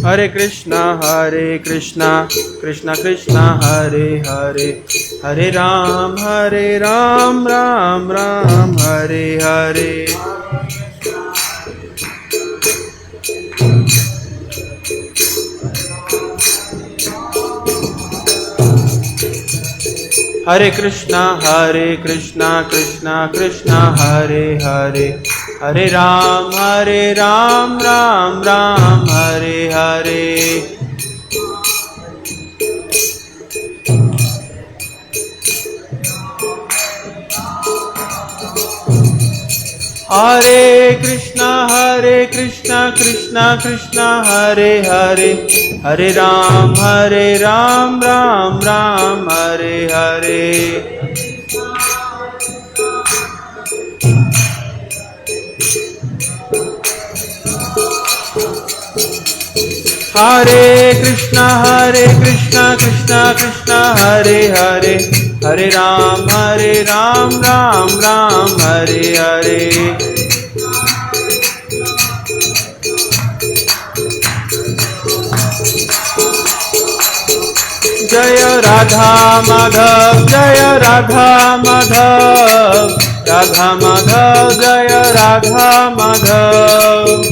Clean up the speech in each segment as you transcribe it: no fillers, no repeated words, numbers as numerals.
हरे कृष्णा कृष्णा कृष्णा हरे हरे, हरे राम राम राम हरे हरे। हरे कृष्णा कृष्णा कृष्णा हरे हरे, हरे राम राम राम हरे हरे। हरे कृष्णा कृष्णा कृष्णा हरे हरे, हरे राम राम राम हरे हरे। हरे कृष्णा कृष्णा कृष्णा हरे हरे, हरे राम राम राम हरे हरे। जय राधा माधव जय राधा माधव, राधा माधव जय राधा माधव।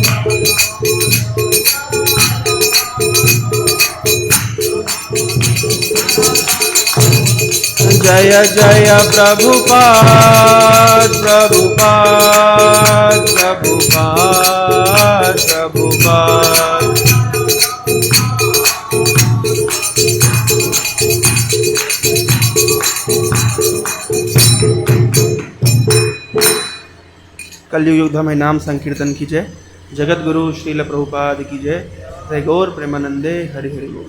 जय जय प्रभुपाद प्रभुपाद प्रभुपाद प्रभुपाद। कलयुग में नाम संकीर्तन की जय, जगत गुरु श्रील प्रभुपाद की जय, जय गौर प्रेमानंदे हरि हरि बोल।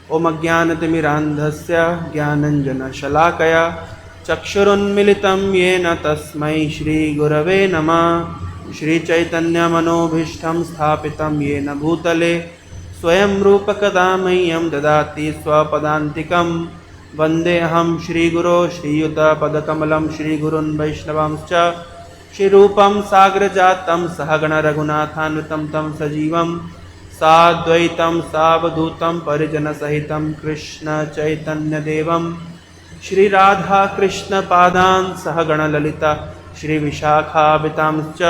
ओम अज्ञानतिमिरान्धस्य ज्ञानञ्जनशलाकया चक्षुरुन्मिलितं येन तस्मै श्रीगुरवे नमः। श्रीचैतन्यमनोभीष्टं स्थापितं येन भूतले स्वयं रूपकदा मह्यं ददाति स्वपदान्तिकं। वन्देऽहं श्रीगुरो श्रीयुतपदकमलं श्रीगुरुन् वैष्णवांश्च श्रीरूपं साग्रजातं सहगणरघुनाथान्वितं तं सजीवं साद्वैतं सावधूतं परिजनसहितं कृष्ण चैतन्यदेवं श्रीराधा कृष्णपादान् सहगणललिता श्रीविशाखावितांश्च।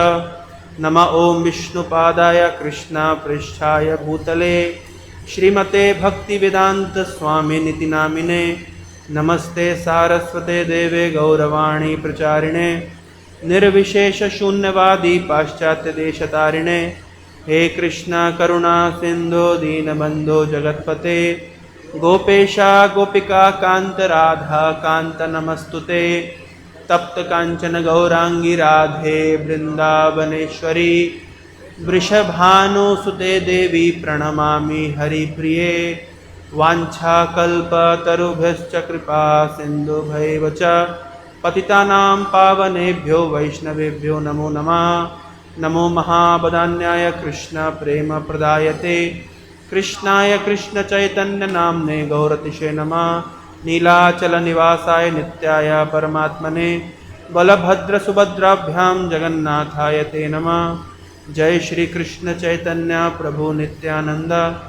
नमः ओं विष्णुपादाय कृष्णपृष्ठाय भूतले श्रीमते भक्तिवेदांत स्वामिनिति नामिने। नमस्ते सारस्वते देवे गौरवाणी प्रचारिणे निर्विशेष शून्यवादी पाश्चात्य देशतारिणे। हे कृष्णा करुणा सिंधु दीनबंधो जगतपते गोपेशा गोपिका कांत राधा कांत नमस्तुते। तप्त कांचन गौरांगी राधे वृंदावनेश्वरी वृषभानुसुते देवी प्रणमामि हरिप्रिये। वाञ्छाकल्पतरुभ्यश्च कृपा सिन्धुभैव च पतितानां पावनेभ्यो वैष्णवेभ्यो नमो नमः। नमो महावदान्याय कृष्ण प्रेम प्रदायते कृष्णाय कृष्ण चैतन्य नामने गौरतिशे नमः। नीलाचल निवासाय नित्याय परमात्मने बलभद्र सुभद्राभ्यां जगन्नाथाय ते नमः। जय श्री कृष्ण चैतन्य प्रभु नित्यानंद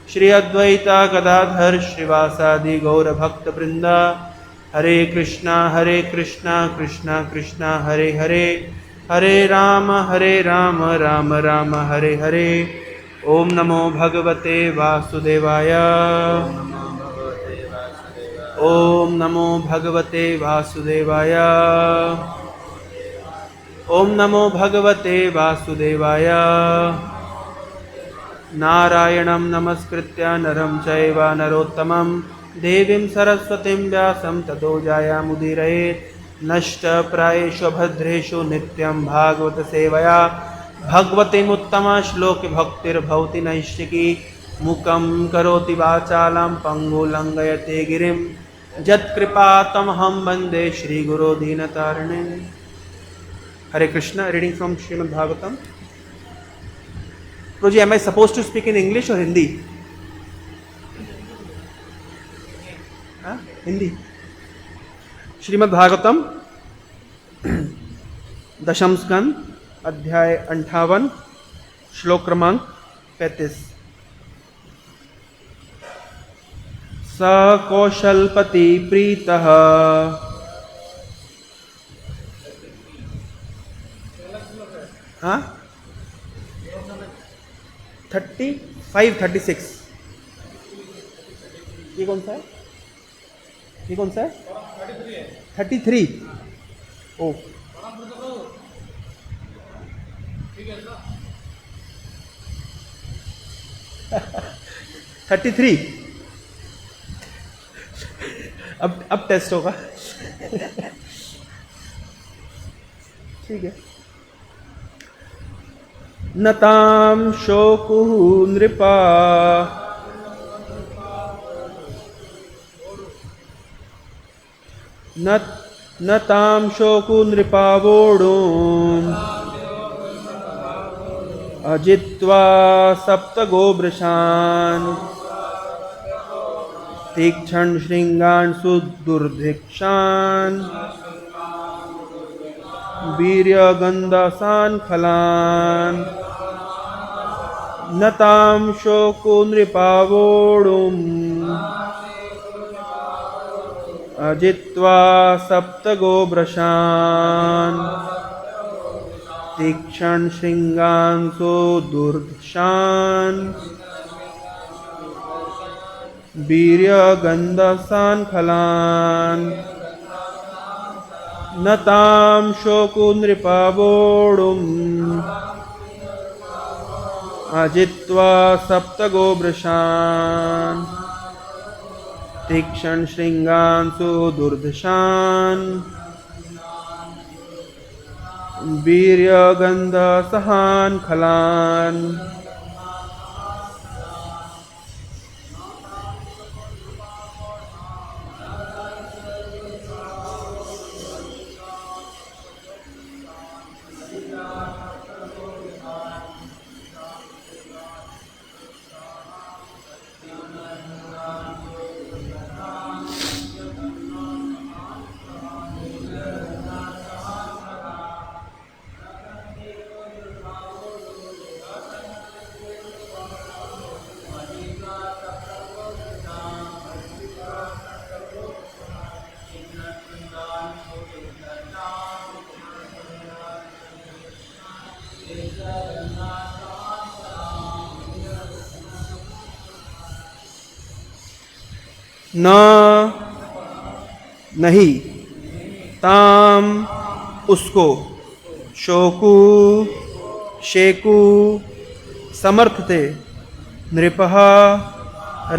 श्री अद्वैता गदाधर श्रीवासादि गौर भक्त वृंदा। हरे कृष्णा कृष्णा कृष्णा हरे हरे, हरे राम राम राम हरे हरे। ओम नमो भगवते वासुदेवाय, ओम नमो भगवते वासुदेवाय, ओम नमो भगवते वासुदेवाय। नारायणं नमस्कृत्य नरं चैव नरोत्तमं देवीं सरस्वतीं व्यासं ततो जयमुदीरयेत्। नष्टप्रायेषु भद्रेषु नित्यं भागवत सेवया भगवतीमुत्तमा श्लोके भक्तिर्भवति नैष्टिकी। मुखं करोति वाचालं पङ्गुलङ्घयते गिरिं यत्कृपातमहं वन्दे श्रीगुरो दीनतारिणे। Hare Krishna. Reading from Srimad Bhagavatam. Proji, am I supposed to speak in English or Hindi? Hindi. Shrimad Bhagavatam दशम स्कंद अध्याय 58 श्लोक क्रमांक 35। स कौशलपति प्रीतः हाँ 36। ये कौन सा है? ये कौन सा है? 33। ओ 33। अब टेस्ट होगा। ठीक है। नताम शोकुः नृपा नताम शोकुः नृपा वोढुम् अजित्वा सप्तगोवृषान् तीक्ष्ण शृंगान् सुदुर्धिक्षान् वीर्यगन्धसान् खलान् नतां शोको नृपा वोढुम् अजित्वा सप्तगोवृषान् तीक्ष्ण शृंगान् सुदुर्धषान् वीर्यगन्धसान् खलान् नतां शोको नृपा वोढुम् अजित्वा सप्तगोवृषान् तीक्ष्ण शृंगान् सुदुर्धषान् वीर्यगन्धसान् खलान् न नहीं ताम उसको शोकु शेकु समर्थ थे नृपः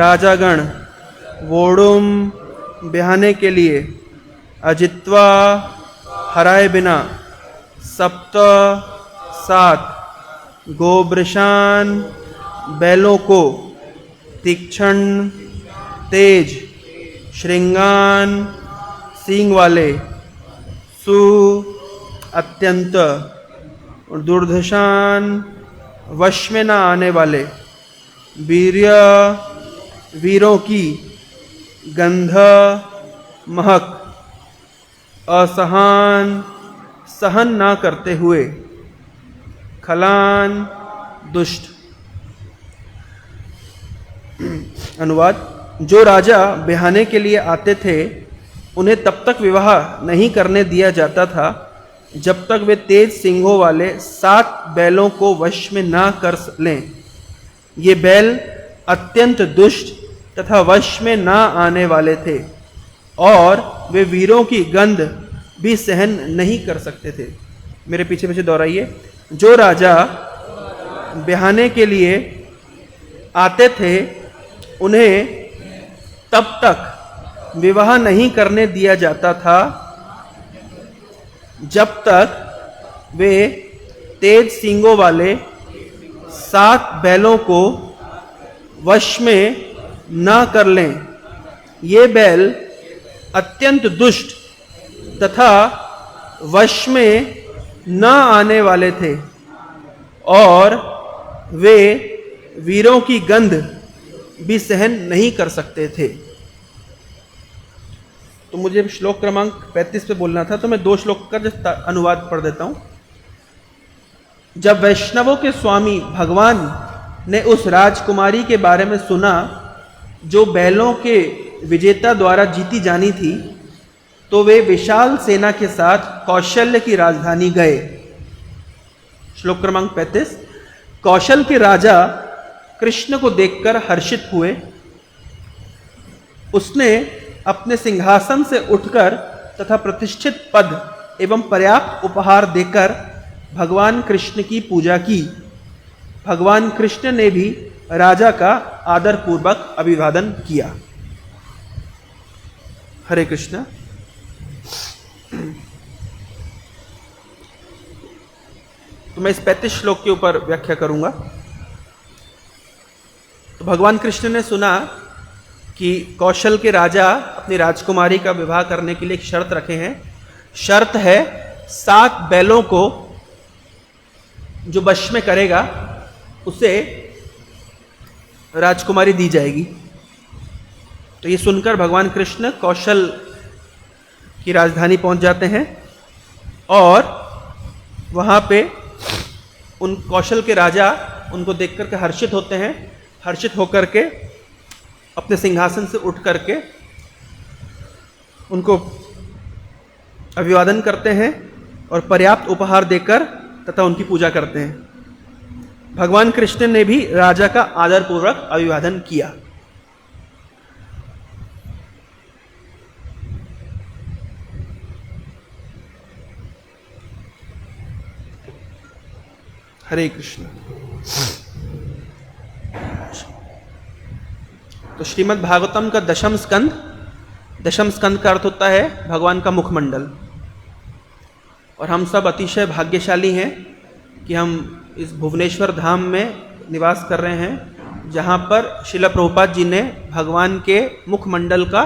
राजागण वोढुम ब्याहने के लिए अजित्वा हराए बिना सप्त 7 गोवृषान बैलों को तीक्ष्ण तेज श्रृंगान सींग वाले सु अत्यंत दुर्धशान वश में न आने वाले वीर्य वीरों की गंध महक असहान सहन ना करते हुए खलान दुष्ट। अनुवाद। जो राजा ब्याहने के लिए आते थे उन्हें तब तक विवाह नहीं करने दिया जाता था जब तक वे तेज सिंहों वाले 7 बैलों को वश में ना कर लें। ये बैल अत्यंत दुष्ट तथा वश में ना आने वाले थे और वे वीरों की गंध भी सहन नहीं कर सकते थे। मेरे पीछे पीछे दोहराइए। जो राजा ब्याहने के लिए आते थे उन्हें तब तक विवाह नहीं करने दिया जाता था जब तक वे तेज सींगों वाले 7 बैलों को वश में न कर लें। ये बैल अत्यंत दुष्ट तथा वश में न आने वाले थे और वे वीरों की गंध भी सहन नहीं कर सकते थे। तो मुझे श्लोक क्रमांक 35 पे बोलना था, तो मैं 2 श्लोक का जस्ट अनुवाद पढ़ देता हूँ। जब वैष्णवों के स्वामी भगवान ने उस राजकुमारी के बारे में सुना जो बैलों के विजेता द्वारा जीती जानी थी, तो वे विशाल सेना के साथ कौशल्य की राजधानी गए। श्लोक क्रमांक 35। कौशल के राजा कृष्ण को देखकर हर्षित हुए। उसने अपने सिंहासन से उठकर तथा प्रतिष्ठित पद एवं पर्याप्त उपहार देकर भगवान कृष्ण की पूजा की। भगवान कृष्ण ने भी राजा का आदर पूर्वक अभिवादन किया। हरे कृष्ण। तो मैं इस 35 श्लोक के ऊपर व्याख्या करूंगा। तो भगवान कृष्ण ने सुना कि कौशल के राजा अपनी राजकुमारी का विवाह करने के लिए एक शर्त रखे हैं। शर्त है 7 बैलों को जो वश में करेगा उसे राजकुमारी दी जाएगी। तो ये सुनकर भगवान कृष्ण कौशल की राजधानी पहुंच जाते हैं और वहां पे उन कौशल के राजा उनको देख करके हर्षित होते हैं। हर्षित होकर के अपने सिंहासन से उठ करके उनको अभिवादन करते हैं और पर्याप्त उपहार देकर तथा उनकी पूजा करते हैं। भगवान कृष्ण ने भी राजा का आदरपूर्वक अभिवादन किया। हरे कृष्ण। तो श्रीमद् भागवतम का दशम स्कंद का अर्थ होता है भगवान का मुखमंडल। और हम सब अतिशय भाग्यशाली हैं कि हम इस भुवनेश्वर धाम में निवास कर रहे हैं, जहाँ पर श्रील प्रभुपाद जी ने भगवान के मुखमंडल का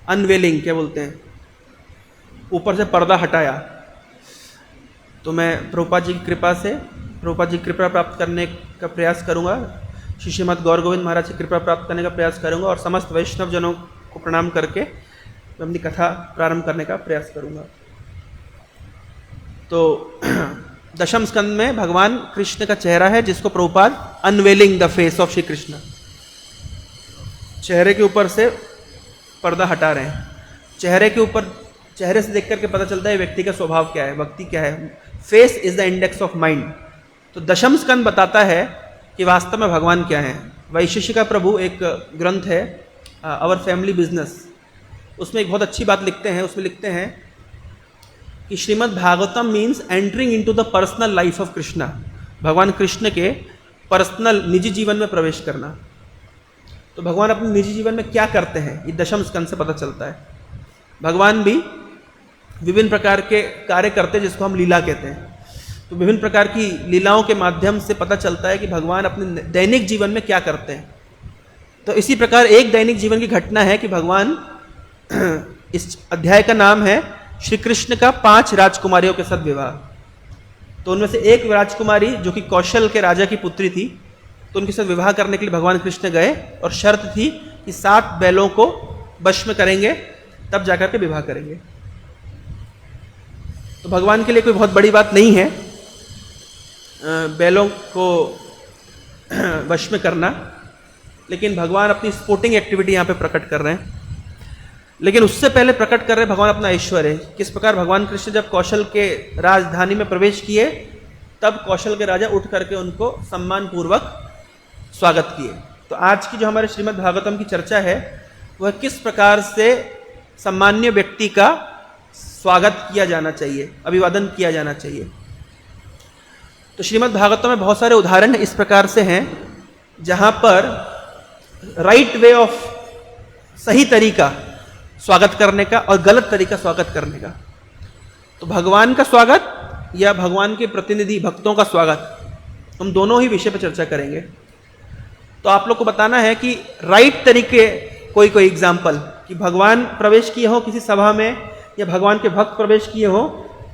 अनवेलिंग, क्या बोलते हैं, ऊपर से पर्दा हटाया। तो मैं प्रभुपाद जी की कृपा प्राप्त करने का प्रयास करूँगा। श्री श्रीमद् गौर गोविंद महाराज की कृपा प्राप्त करने का प्रयास करूँगा और समस्त वैष्णव जनों को प्रणाम करके मैं अपनी कथा प्रारंभ करने का प्रयास करूँगा। तो दशम स्कंद में भगवान कृष्ण का चेहरा है, जिसको Prabhupada unveiling the face of Shri Krishna, चेहरे के ऊपर से पर्दा हटा रहे हैं। चेहरे से देख करके पता चलता है व्यक्ति का स्वभाव क्या है, भक्ति क्या है। Face is the index of mind. तो दशम स्कंद बताता है कि वास्तव में भगवान क्या है। वैशेषिका प्रभु एक ग्रंथ है आवर फैमिली बिजनेस, उसमें एक बहुत अच्छी बात लिखते हैं। उसमें लिखते हैं कि Shrimad Bhagavatam means entering into the personal life of Krishna. भगवान कृष्ण के पर्सनल निजी जीवन में प्रवेश करना। तो भगवान अपने निजी जीवन में क्या करते हैं, ये दशम स्कंद से पता चलता है। भगवान भी विभिन्न प्रकार के कार्य करते हैं, जिसको हम लीला कहते हैं। तो विभिन्न प्रकार की लीलाओं के माध्यम से पता चलता है कि भगवान अपने दैनिक जीवन में क्या करते हैं। तो इसी प्रकार एक दैनिक जीवन की घटना है कि भगवान, इस अध्याय का नाम है श्री कृष्ण का 5 राजकुमारियों के साथ विवाह। तो उनमें से एक राजकुमारी जो कि कौशल के राजा की पुत्री थी, तो उनके साथ विवाह करने के लिए भगवान कृष्ण गए और शर्त थी कि 7 बैलों को वश में करेंगे, तब जाकर के विवाह करेंगे। तो भगवान के लिए कोई बहुत बड़ी बात नहीं है बैलों को वश में करना, लेकिन भगवान अपनी स्पोर्टिंग एक्टिविटी यहाँ पे प्रकट कर रहे हैं। लेकिन उससे पहले प्रकट कर रहे हैं भगवान अपना ऐश्वर्य। किस प्रकार भगवान कृष्ण जब कौशल के राजधानी में प्रवेश किए, तब कौशल के राजा उठ करके उनको सम्मान पूर्वक स्वागत किए। तो आज की जो हमारे श्रीमद् भागवतम की चर्चा है, वह किस प्रकार से सम्मान्य व्यक्ति का स्वागत किया जाना चाहिए, अभिवादन किया जाना चाहिए। तो श्रीमद् भागवतम में बहुत सारे उदाहरण इस प्रकार से हैं जहां पर राइट वे ऑफ, सही तरीका स्वागत करने का और गलत तरीका स्वागत करने का। तो भगवान का स्वागत या भगवान के प्रतिनिधि भक्तों का स्वागत, हम दोनों ही विषय पर चर्चा करेंगे। तो आप लोग को बताना है कि राइट तरीके, कोई एग्जाम्पल कि भगवान प्रवेश किए हो किसी सभा में या भगवान के भक्त प्रवेश किए हो,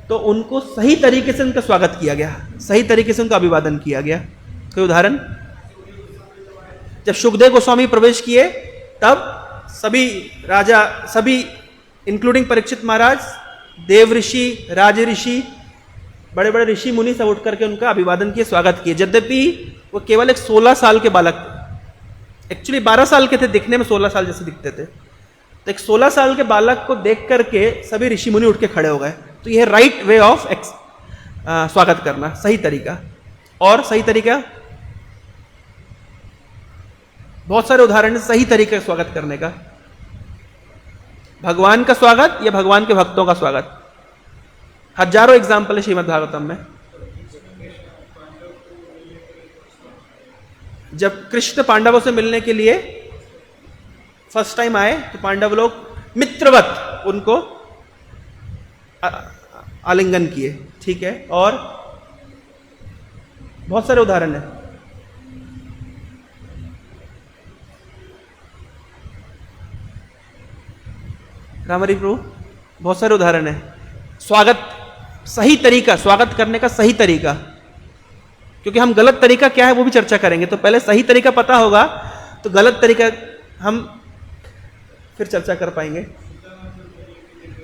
तो उनको सही तरीके से उनका स्वागत किया गया, सही तरीके से उनका अभिवादन किया गया। कोई उदाहरण? जब सुखदेव गोस्वामी प्रवेश किए, तब सभी राजा, सभी इंक्लूडिंग परीक्षित महाराज, देव ऋषि, राज ऋषि, बड़े बड़े ऋषि मुनि सब उठ करके उनका अभिवादन किए, स्वागत किए। यद्यपि वो केवल एक 16 साल के बालक थे, एक्चुअली 12 साल के थे, दिखने में 16 साल जैसे दिखते थे। तो एक 16 साल के बालक को देख करके सभी ऋषि मुनि उठ के खड़े हो गए। तो यह राइट वे ऑफ स्वागत करना, सही तरीका। और सही तरीका बहुत सारे उदाहरण है सही तरीके से स्वागत करने का। भगवान का स्वागत या भगवान के भक्तों का स्वागत, हजारों एग्जाम्पल है श्रीमद् भागवतम में। जब कृष्ण पांडवों से मिलने के लिए फर्स्ट टाइम आए तो पांडव लोग मित्रवत उनको आलिंगन किए, ठीक है। और बहुत सारे उदाहरण है। रामहरि प्रभु, बहुत सारे उदाहरण है। स्वागत, सही तरीका, स्वागत करने का सही तरीका, क्योंकि हम गलत तरीका क्या है वो भी चर्चा करेंगे। तो पहले सही तरीका पता होगा तो गलत तरीका हम फिर चर्चा कर पाएंगे।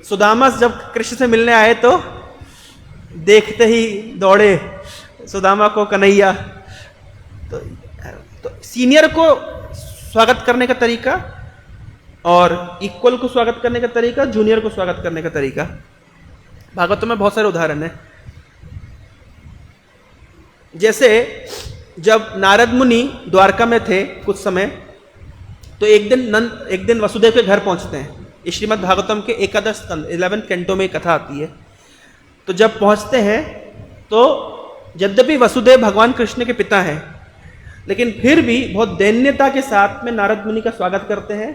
सुदामा जब कृष्ण से मिलने आए तो देखते ही दौड़े सुदामा को कन्हैया। तो सीनियर को स्वागत करने का तरीका और इक्वल को स्वागत करने का तरीका, जूनियर को स्वागत करने का तरीका, भागवत में बहुत सारे उदाहरण हैं। जैसे जब नारद मुनि द्वारका में थे कुछ समय, तो एक दिन वसुदेव के घर पहुंचते हैं। इस श्रीमद् भागवतम के एकादश स्कंद 11 कैंटो में कथा आती है। तो जब पहुंचते हैं तो यद्यपि वसुदेव भगवान कृष्ण के पिता हैं, लेकिन फिर भी बहुत दैन्यता के साथ में नारद मुनि का स्वागत करते हैं।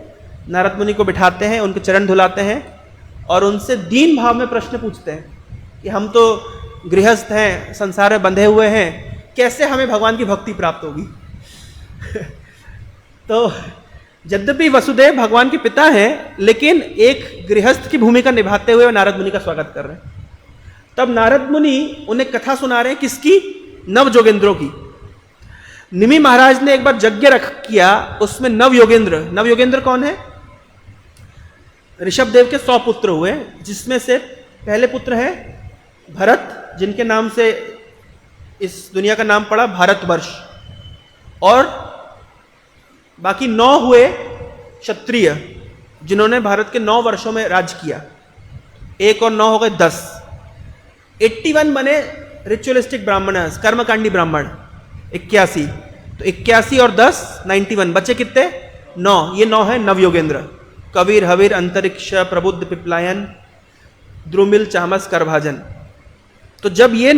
नारद मुनि को बिठाते हैं, उनके चरण धुलाते हैं और उनसे दीन भाव में प्रश्न पूछते हैं कि हम तो गृहस्थ हैं, संसार में बंधे हुए हैं, कैसे हमें भगवान की भक्ति प्राप्त होगी। तो यद्यपि वसुदेव भगवान के पिता हैं, लेकिन एक गृहस्थ की भूमिका निभाते हुए नारद मुनि का स्वागत कर रहे हैं। तब नारद मुनि उन्हें कथा सुना रहे हैं, किसकी? नव जोगेंद्रों की। निमि महाराज ने एक बार यज्ञ किया, उसमें नव योगेंद्र कौन है? ऋषभ देव के 100 पुत्र हुए, जिसमें से पहले पुत्र है भरत, जिनके नाम से इस दुनिया का नाम पड़ा भारतवर्ष, और बाकी 9 हुए क्षत्रिय, जिन्होंने भारत के 9 वर्षों में राज किया। 1 और 9 हो गए 10। 81 बने रिचुअलिस्टिक ब्राह्मण, कर्मकांडी ब्राह्मण 81। तो 81 और 10 91, बचे कितने? 9। ये 9 है नवयोगेंद्र, कबीर, हवीर, अंतरिक्ष, प्रबुद्ध, पिपलायन, द्रुमिल, चामस, करभाजन। तो जब ये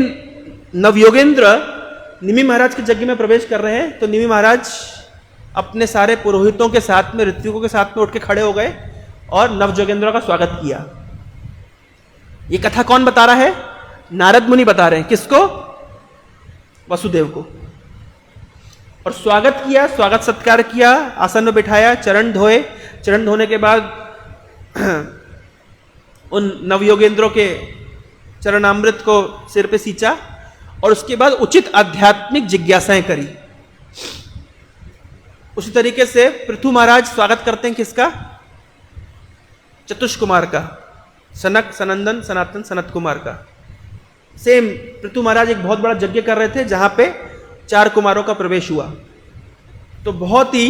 नवयोगेंद्र निमि महाराज के यज्ञ में प्रवेश कर रहे हैं तो निमि महाराज अपने सारे पुरोहितों के साथ में, ऋत्विकों के साथ में उठ के खड़े हो गए और नवयोगेंद्र का स्वागत किया। ये कथा कौन बता रहा है? नारद मुनि बता रहे हैं। किसको? वसुदेव को। और स्वागत किया, स्वागत सत्कार किया, आसन में बिठाया, चरण धोए। चरण धोने के बाद उन नवयोगेंद्रों के चरणामृत को सिर पे सींचा और उसके बाद उचित आध्यात्मिक जिज्ञासाएं करी। उसी तरीके से पृथु महाराज स्वागत करते हैं किसका? चतुष कुमार का, सनक, सनंदन, सनातन, सनत कुमार का। सेम पृथु महाराज एक बहुत बड़ा यज्ञ कर रहे थे जहां पे 4 कुमारों का प्रवेश हुआ। तो बहुत ही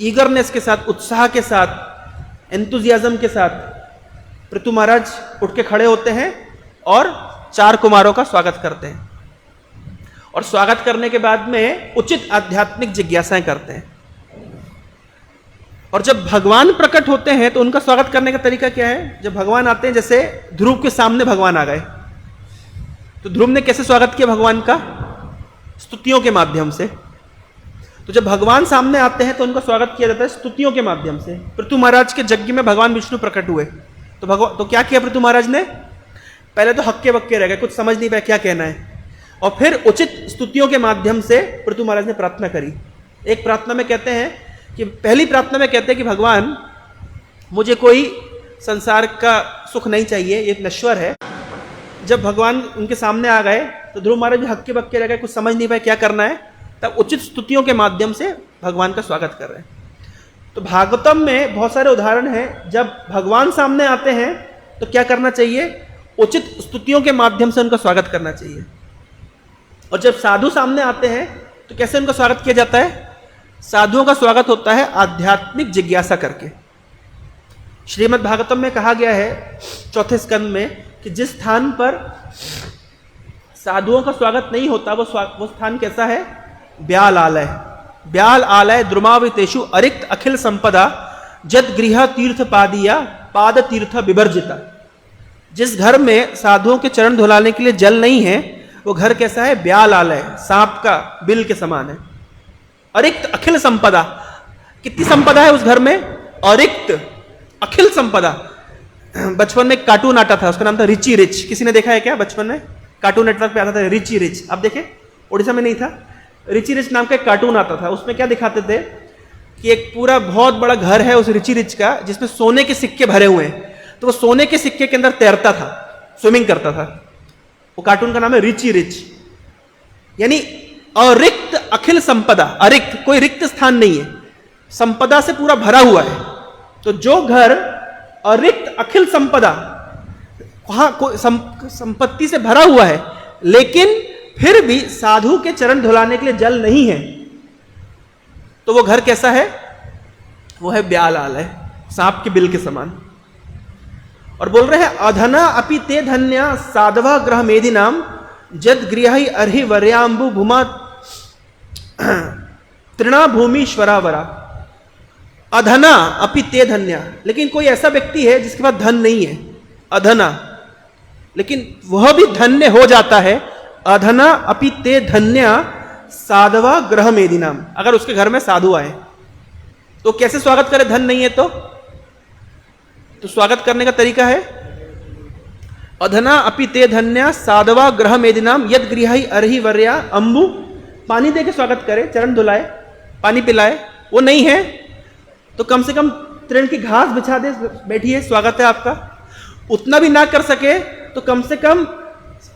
ईगरनेस के साथ, उत्साह के साथ, एंथुजियाज्म के साथ पृथु महाराज उठ के खड़े होते हैं और 4 कुमारों का स्वागत करते हैं। और स्वागत करने के बाद में उचित आध्यात्मिक जिज्ञासाएं करते हैं। और जब भगवान प्रकट होते हैं तो उनका स्वागत करने का तरीका क्या है? जब भगवान आते हैं, जैसे ध्रुव के सामने भगवान आ गए, तो ध्रुव ने कैसे स्वागत किया भगवान का? स्तुतियों के माध्यम से। तो जब भगवान सामने आते हैं तो उनका स्वागत किया जाता है स्तुतियों के माध्यम से। पृथु महाराज के यज्ञ में भगवान विष्णु प्रकट हुए, तो क्या किया पृथु महाराज ने? पहले तो हक्के बक्के रह गए, कुछ समझ नहीं पाया क्या कहना है, और फिर उचित स्तुतियों के माध्यम से पृथु महाराज ने प्रार्थना करी। एक प्रार्थना में कहते हैं कि, पहली प्रार्थना में कहते हैं कि भगवान, मुझे कोई संसार का सुख नहीं चाहिए, ये नश्वर है। जब भगवान उनके सामने आ गए तो ध्रुव महाराज भी हक्के बक्के रह गए, कुछ समझ नहीं पाए क्या करना है। तब उचित स्तुतियों के माध्यम से भगवान का स्वागत कर रहे हैं। तो भागवतम में बहुत सारे उदाहरण हैं, जब भगवान सामने आते हैं तो क्या करना चाहिए, उचित स्तुतियों के माध्यम से उनका स्वागत करना चाहिए। और जब साधु सामने आते हैं तो कैसे उनका स्वागत किया जाता है, साधुओं का स्वागत होता है आध्यात्मिक जिज्ञासा करके। श्रीमद् भागवतम में कहा गया है चौथे स्कंद में कि जिस स्थान पर साधुओं का स्वागत नहीं होता वो स्थान कैसा है, ब्याल आलय। ब्याल आलय द्रुमावितेषु अरिक्त अखिल संपदा जद गृह तीर्थ पादिया पाद तीर्थ विवर्जिता। जिस घर में साधुओं के चरण धुलाने के लिए जल नहीं है वो घर कैसा है, ब्याल आलय, सांप का बिल के समान है। अरिक्त अखिल संपदा, कितनी संपदा है उस घर में, अरिक्त अखिल संपदा। बचपन में एक कार्टून आता था, उसका नाम था रिची रिच। किसी ने देखा है क्या बचपन में? कार्टून नेटवर्क पे आता था रिची रिच। अब देखे, उड़ीसा में नहीं था, रिची रिच नाम का एक कार्टून आता था। उसमें क्या दिखाते थे कि एक पूरा बहुत बड़ा घर है उस रिची रिच का, जिसमें सोने के सिक्के भरे हुए हैं। तो वो सोने के सिक्के के अंदर तैरता था, स्विमिंग करता था। वो कार्टून का नाम है रिची रिच। यानी अरिक्त अखिल संपदा, अरिक्त कोई रिक्त स्थान नहीं है, संपदा से पूरा भरा हुआ है। तो जो घर अरिक्त अखिल संपदा, वहां कोई संपत्ति से भरा हुआ है, लेकिन फिर भी साधु के चरण धुलाने के लिए जल नहीं है, तो वो घर कैसा है, वो है ब्याल आलय, सांप के बिल के समान। और बोल रहे हैं अधना अपि ते धन्या साधवा ग्रह मेधि नाम जद गृह अर्हि वर्यांबु भूमा तृणा भूमिश्वरावरा। अधना अपि ते धन्या, लेकिन कोई ऐसा व्यक्ति है जिसके पास धन नहीं है, अधना, लेकिन वह भी धन्य हो जाता है। अधना अपि ते धन्या साधवा ग्रह मेधि नाम। अगर उसके घर में साधु आए तो कैसे स्वागत करे, धन नहीं है तो स्वागत करने का तरीका है अधना अपि ते धन्या साधवा ग्रह मेधि नाम यद गृह अर्हि वर्या अंबु। पानी दे के स्वागत करे, चरण धुलाए, पानी पिलाए। वो नहीं है तो कम से कम तृण की घास बिछा दे, बैठिए, स्वागत है आपका। उतना भी ना कर सके तो कम से कम,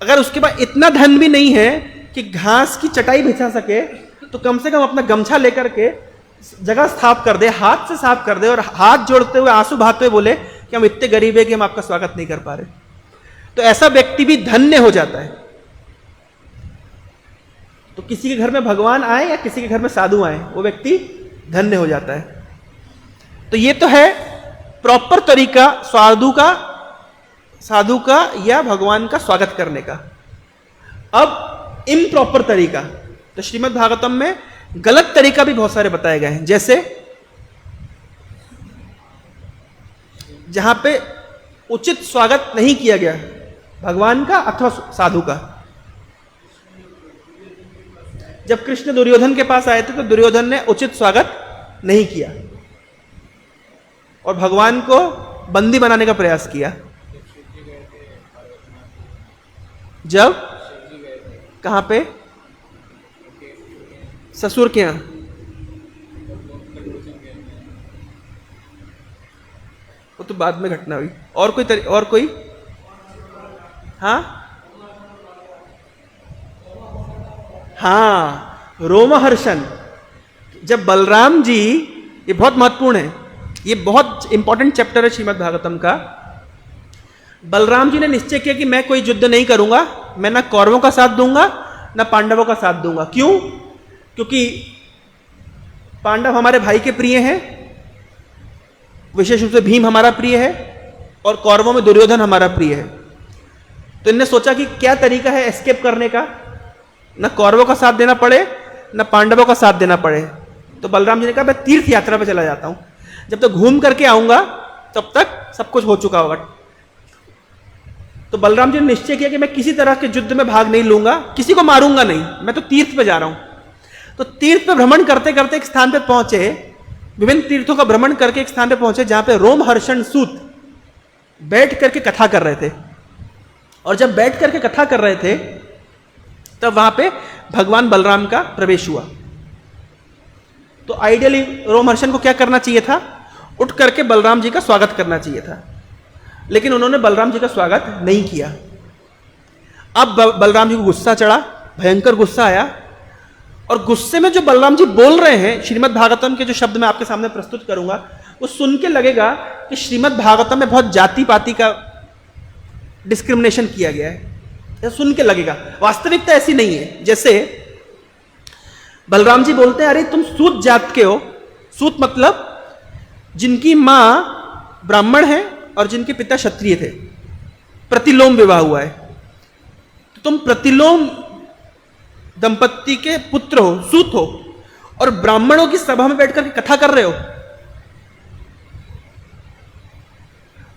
अगर उसके पास इतना धन भी नहीं है कि घास की चटाई बिछा सके, तो कम से कम अपना गमछा लेकर के जगह साफ कर दे, हाथ से साफ कर दे, और हाथ जोड़ते हुए आंसू बहाते हुए बोले कि हम इतने गरीब है कि हम आपका स्वागत नहीं कर पा रहे। तो ऐसा व्यक्ति भी धन्य हो जाता है। तो किसी के घर में भगवान आए या किसी के घर में साधु आए, वो व्यक्ति धन्य हो जाता है। तो ये तो है प्रॉपर तरीका साधु का या भगवान का स्वागत करने का। अब इम्प्रॉपर तरीका, तो श्रीमद् भागवतम में गलत तरीका भी बहुत सारे बताए गए हैं। जैसे जहां पे उचित स्वागत नहीं किया गया भगवान का अथवा साधु का। जब कृष्ण दुर्योधन के पास आए थे तो दुर्योधन ने उचित स्वागत नहीं किया और भगवान को बंदी बनाने का प्रयास किया। जब कहां पे, ससुर के यहां, वो तो बाद में घटना हुई। और कोई हाँ, रोमहर्षण। जब बलराम जी, ये बहुत महत्वपूर्ण है, ये बहुत इंपॉर्टेंट चैप्टर है श्रीमद् भागवतम का। बलराम जी ने निश्चय किया कि मैं कोई युद्ध नहीं करूंगा, मैं ना कौरवों का साथ दूंगा ना पांडवों का साथ दूंगा। क्यों? क्योंकि पांडव हमारे भाई के प्रिय हैं, विशेष रूप से भीम हमारा प्रिय है, और कौरवों में दुर्योधन हमारा प्रिय है। तो इन्होंने सोचा कि क्या तरीका है एस्केप करने का, ना कौरवों का साथ देना पड़े ना पांडवों का साथ देना पड़े। तो बलराम जी ने कहा मैं तीर्थ यात्रा पे चला जाता हूं, जब तक घूम करके आऊंगा तब तक सब कुछ हो चुका होगा। तो बलराम जी ने निश्चय किया कि मैं किसी तरह के युद्ध में भाग नहीं लूंगा, किसी को मारूंगा नहीं, मैं तो तीर्थ पे जा रहा हूं। तो तीर्थ पे भ्रमण करते करते एक स्थान पे पहुंचे, विभिन्न तीर्थों का भ्रमण करके एक स्थान पे पहुंचे जहां पे रोमहर्षण सूत बैठ करके कथा कर रहे थे। और जब बैठ करके कथा कर रहे थे तब वहां पे भगवान बलराम का प्रवेश हुआ। तो आइडियली रोमहर्षण को क्या करना चाहिए था, उठ करके बलराम जी का स्वागत करना चाहिए था, लेकिन उन्होंने बलराम जी का स्वागत नहीं किया। अब बलराम जी को गुस्सा चढ़ा, भयंकर गुस्सा आया, और गुस्से में जो बलराम जी बोल रहे हैं, श्रीमद् भागवतम के जो शब्द मैं आपके सामने प्रस्तुत करूंगा, वो सुन के लगेगा कि श्रीमद् भागवतम में बहुत जाति पाति का डिस्क्रिमिनेशन किया गया है, ऐसा सुन के लगेगा। वास्तविकता ऐसी नहीं है। जैसे बलराम जी बोलते हैं, अरे तुम सूत जात के हो। सूत मतलब जिनकी मां ब्राह्मण है और जिनके पिता क्षत्रिय थे, प्रतिलोम विवाह हुआ है, तो तुम प्रतिलोम दंपत्ति के पुत्र हो, सूत हो, और ब्राह्मणों की सभा में बैठकर के कथा कर रहे हो।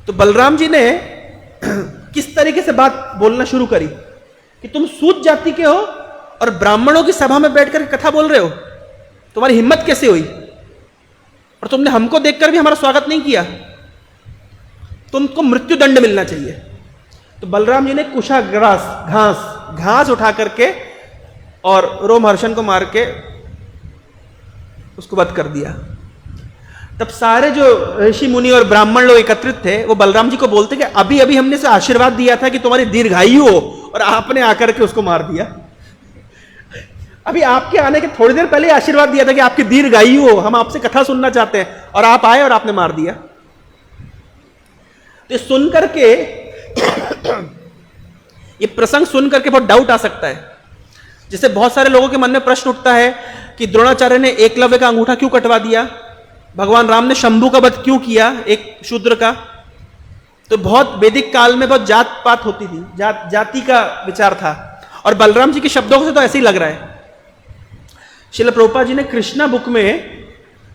तो बलराम जी ने किस तरीके से बात बोलना शुरू करी कि तुम सूत जाति के हो और ब्राह्मणों की सभा में बैठकर के कथा बोल रहे हो, तुम्हारी हिम्मत कैसे हुई? और तुमने हमको देखकर भी हमारा स्वागत नहीं किया, तुमको मृत्यु दंड मिलना चाहिए। तो बलराम जी ने कुशाग्रास, घास उठा करके और रोमहर्षण को मार के उसको वध कर दिया। तब सारे जो ऋषि मुनि और ब्राह्मण लोग एकत्रित थे, वो बलराम जी को बोलते कि अभी अभी हमने से आशीर्वाद दिया था कि तुम्हारी दीर्घायु हो, और आपने आकर के उसको मार दिया। अभी आपके आने के थोड़ी देर पहले आशीर्वाद दिया था कि आपकी दीर्घायु हो, हम आपसे कथा सुनना चाहते हैं, और आप आए और आपने मार दिया। तो सुन करके ये प्रसंग सुन करके बहुत डाउट आ सकता है। जैसे बहुत सारे लोगों के मन में प्रश्न उठता है कि द्रोणाचार्य ने एकलव्य का अंगूठा क्यों कटवा दिया, भगवान राम ने शंभू का वध क्यों किया एक शूद्र का। तो बहुत वैदिक काल में बहुत जात पात होती थी, जाति का विचार था, और बलराम जी के शब्दों से तो ऐसे ही लग रहा है। श्रील प्रभुपाद जी ने कृष्णा बुक में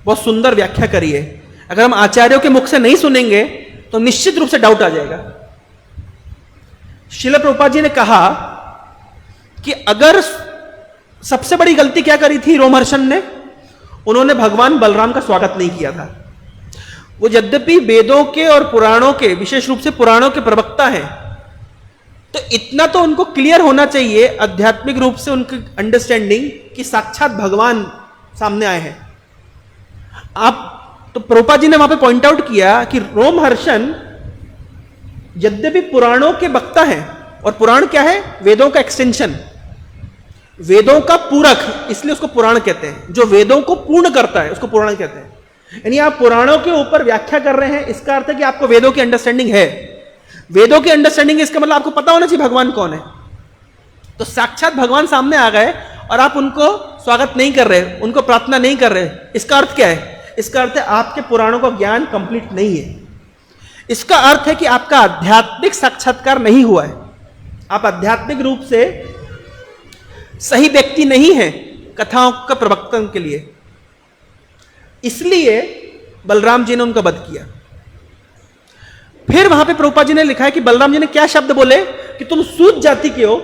बहुत सुंदर व्याख्या करी है। अगर हम आचार्यों के मुख से नहीं सुनेंगे तो निश्चित रूप से डाउट आ जाएगा। श्रील प्रभुपाद जी ने कहा कि अगर सबसे बड़ी गलती क्या करी थी रोमहर्षण ने, उन्होंने भगवान बलराम का स्वागत नहीं किया था। वो यद्यपि वेदों के और पुराणों के, विशेष रूप से पुराणों के प्रवक्ता हैं, तो इतना तो उनको क्लियर होना चाहिए आध्यात्मिक रूप से उनकी अंडरस्टैंडिंग कि साक्षात भगवान सामने आए हैं। आप तो प्रभुपाद जी ने वहां पे पॉइंट आउट किया कि रोमहर्षण यद्यपि पुराणों के वक्ता हैं, और पुराण क्या है? वेदों का एक्सटेंशन, वेदों का पूरक, इसलिए उसको पुराण कहते हैं। जो वेदों को पूर्ण करता है उसको पुराण कहते हैं। यानी आप पुराणों के ऊपर व्याख्या कर रहे हैं, इसका अर्थ है कि आपको वेदों की अंडरस्टैंडिंग है। वेदों की अंडरस्टैंडिंग, इसका मतलब आपको पता होना चाहिए भगवान कौन है। तो साक्षात भगवान सामने आ गए और आप उनको स्वागत नहीं कर रहे, उनको प्रार्थना नहीं कर रहे, इसका अर्थ क्या है? इसका अर्थ है आपके पुराणों का ज्ञान कंप्लीट नहीं है। इसका अर्थ है कि आपका आध्यात्मिक साक्षात्कार नहीं हुआ है, आप आध्यात्मिक रूप से सही व्यक्ति नहीं है कथाओं का प्रवक्तन के लिए। इसलिए बलराम जी ने उनका वध किया। फिर वहां पे प्रभुपाद जी ने लिखा है कि बलराम जी ने क्या शब्द बोले कि तुम सूत जाति के हो,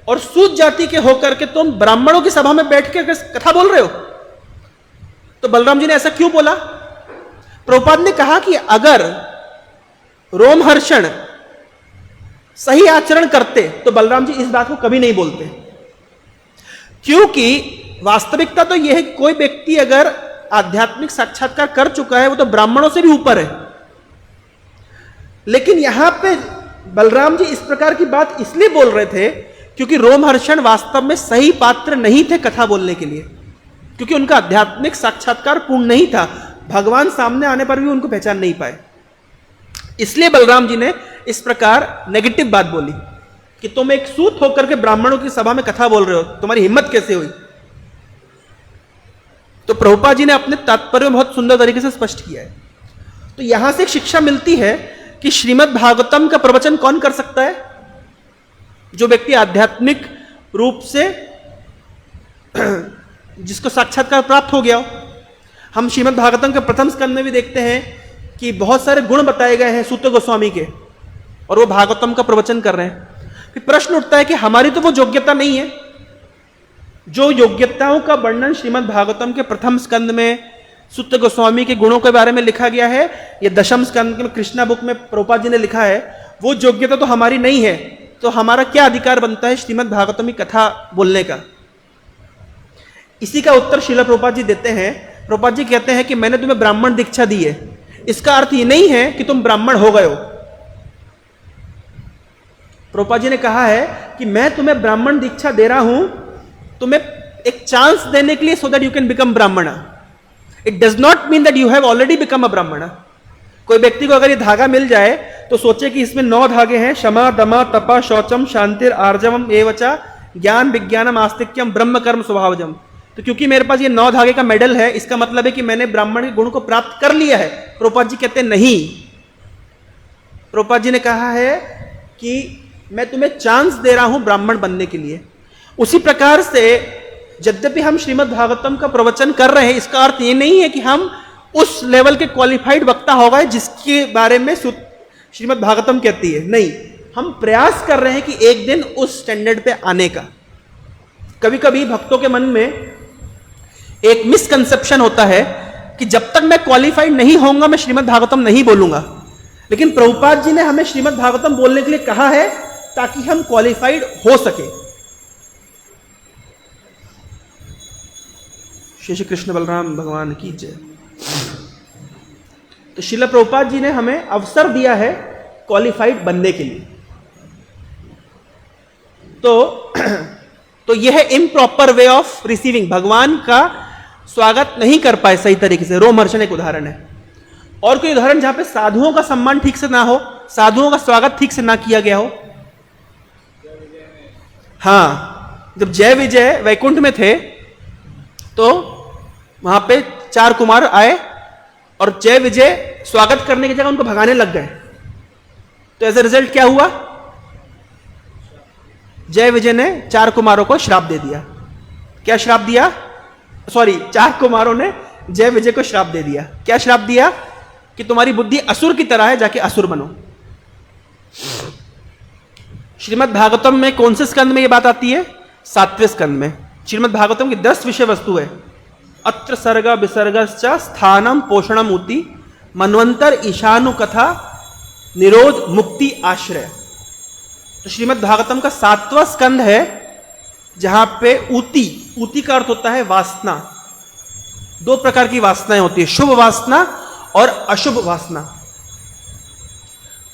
और सूत जाति के होकर के तुम ब्राह्मणों की सभा में बैठ के कथा बोल रहे हो। तो बलराम जी ने ऐसा क्यों बोला? प्रभुपाद ने कहा कि अगर रोमहर्षण सही आचरण करते तो बलराम जी इस बात को कभी नहीं बोलते, क्योंकि वास्तविकता तो यह है कि कोई व्यक्ति अगर आध्यात्मिक साक्षात्कार कर चुका है वो तो ब्राह्मणों से भी ऊपर है। लेकिन यहां पे बलराम जी इस प्रकार की बात इसलिए बोल रहे थे क्योंकि रोमहर्षण वास्तव में सही पात्र नहीं थे कथा बोलने के लिए, क्योंकि उनका आध्यात्मिक साक्षात्कार पूर्ण नहीं था। भगवान सामने आने पर भी उनको पहचान नहीं पाए। इसलिए बलराम जी ने इस प्रकार नेगेटिव बात बोली कि तुम एक सूत होकर के ब्राह्मणों की सभा में कथा बोल रहे हो, तुम्हारी हिम्मत कैसे हुई? तो प्रभुपाद जी ने अपने तात्पर्य में बहुत सुंदर तरीके से स्पष्ट किया है। तो यहां से एक शिक्षा मिलती है कि श्रीमद् भागवतम का प्रवचन कौन कर सकता है? जो व्यक्ति आध्यात्मिक रूप से जिसको साक्षात्कार प्राप्त हो गया हो। हम श्रीमद् भागवतम के प्रथम स्कंद में भी देखते हैं कि बहुत सारे गुण बताए गए हैं सूत गोस्वामी के, और वो भागवतम का प्रवचन कर रहे हैं। फिर प्रश्न उठता है कि हमारी तो वो योग्यता नहीं है। जो योग्यताओं का वर्णन श्रीमद् भागवतम के प्रथम स्कंद में सूत गोस्वामी के गुणों के बारे में लिखा गया है, ये दशम स्कंद में कृष्णा बुक में प्रभुपाद जी ने लिखा है, वो योग्यता तो हमारी नहीं है। तो हमारा क्या अधिकार बनता है श्रीमद् भागवतम की कथा बोलने का? इसी का उत्तर श्रील प्रभुपाद जी देते हैं। प्रभुपाद जी कहते हैं कि मैंने तुम्हें ब्राह्मण दीक्षा दी है, इसका अर्थ ये नहीं है कि तुम ब्राह्मण हो गए हो। प्रभुपाद जी ने कहा है कि मैं तुम्हें ब्राह्मण दीक्षा दे रहा हूं, तुम्हें एक चांस देने के लिए, so that you can become Brahmin. It does not mean that you have already become a Brahmin. कोई व्यक्ति को अगर ये धागा मिल जाए तो सोचे कि इसमें 9 धागे हैं, क्षमा दमा तपा शौचम शांतिर आर्जवम एवचा ज्ञान विज्ञानम आस्तिक्यम ब्रह्म कर्म स्वभावजम। तो क्योंकि मेरे पास ये 9 धागे का मेडल है, इसका मतलब है कि मैंने ब्राह्मण के गुण को प्राप्त कर लिया है। प्रभुपाद जी कहते हैं नहीं, प्रभुपाद जी ने कहा है कि मैं तुम्हें चांस दे रहा हूं ब्राह्मण बनने के लिए। उसी प्रकार से यद्यपि हम श्रीमद् भागवतम का प्रवचन कर रहे हैं, इसका अर्थ ये नहीं है कि हम उस लेवल के क्वालिफाइड वक्ता हो गए जिसके बारे में श्रीमद् भागवतम कहती है। नहीं, हम प्रयास कर रहे हैं कि एक दिन उस स्टैंडर्ड पे आने का। कभी कभी भक्तों के मन में एक मिसकंसेप्शन होता है कि जब तक मैं क्वालिफाइड नहीं होऊंगा मैं श्रीमद् भागवतम नहीं बोलूंगा। लेकिन प्रभुपाद जी ने हमें श्रीमद् भागवतम बोलने के लिए कहा है ताकि हम क्वालिफाइड हो सके। श्री कृष्ण बलराम भगवान की जय। तो श्रील प्रभुपाद जी ने हमें अवसर दिया है क्वालिफाइड बनने के लिए। तो यह है इम्प्रॉपर वे ऑफ रिसीविंग। भगवान का स्वागत नहीं कर पाए सही तरीके से। रोमहर्षण एक उदाहरण है। और कोई उदाहरण जहां पे साधुओं का सम्मान ठीक से ना हो, साधुओं का स्वागत ठीक से ना किया गया हो। हाँ, जब जय विजय वैकुंठ में थे तो वहां पे 4 कुमार आए और जय विजय स्वागत करने की जगह उनको भगाने लग गए। तो एज ए रिजल्ट क्या हुआ? जय विजय ने 4 कुमारों को श्राप दे दिया। क्या श्राप दिया? सॉरी, 4 कुमारों ने जय विजय को श्राप दे दिया। क्या श्राप दिया? कि तुम्हारी बुद्धि असुर की तरह है, जाके असुर बनो। श्रीमद् भागवतम में कौन से स्कंद में यह बात आती है? 7वें स्कंद में। श्रीमद् भागवतम की 10 विषय वस्तु है। अत्र सर्ग विसर्गश्च स्थानम पोषणम ऊति मनवंतर ईशानु कथा निरोध मुक्ति आश्रय। तो श्रीमद् भागवतम का 7वां स्कंद है जहां पे ऊति का अर्थ होता है वासना। 2 प्रकार की वासनाएं होती है, शुभ वासना और अशुभ वासना।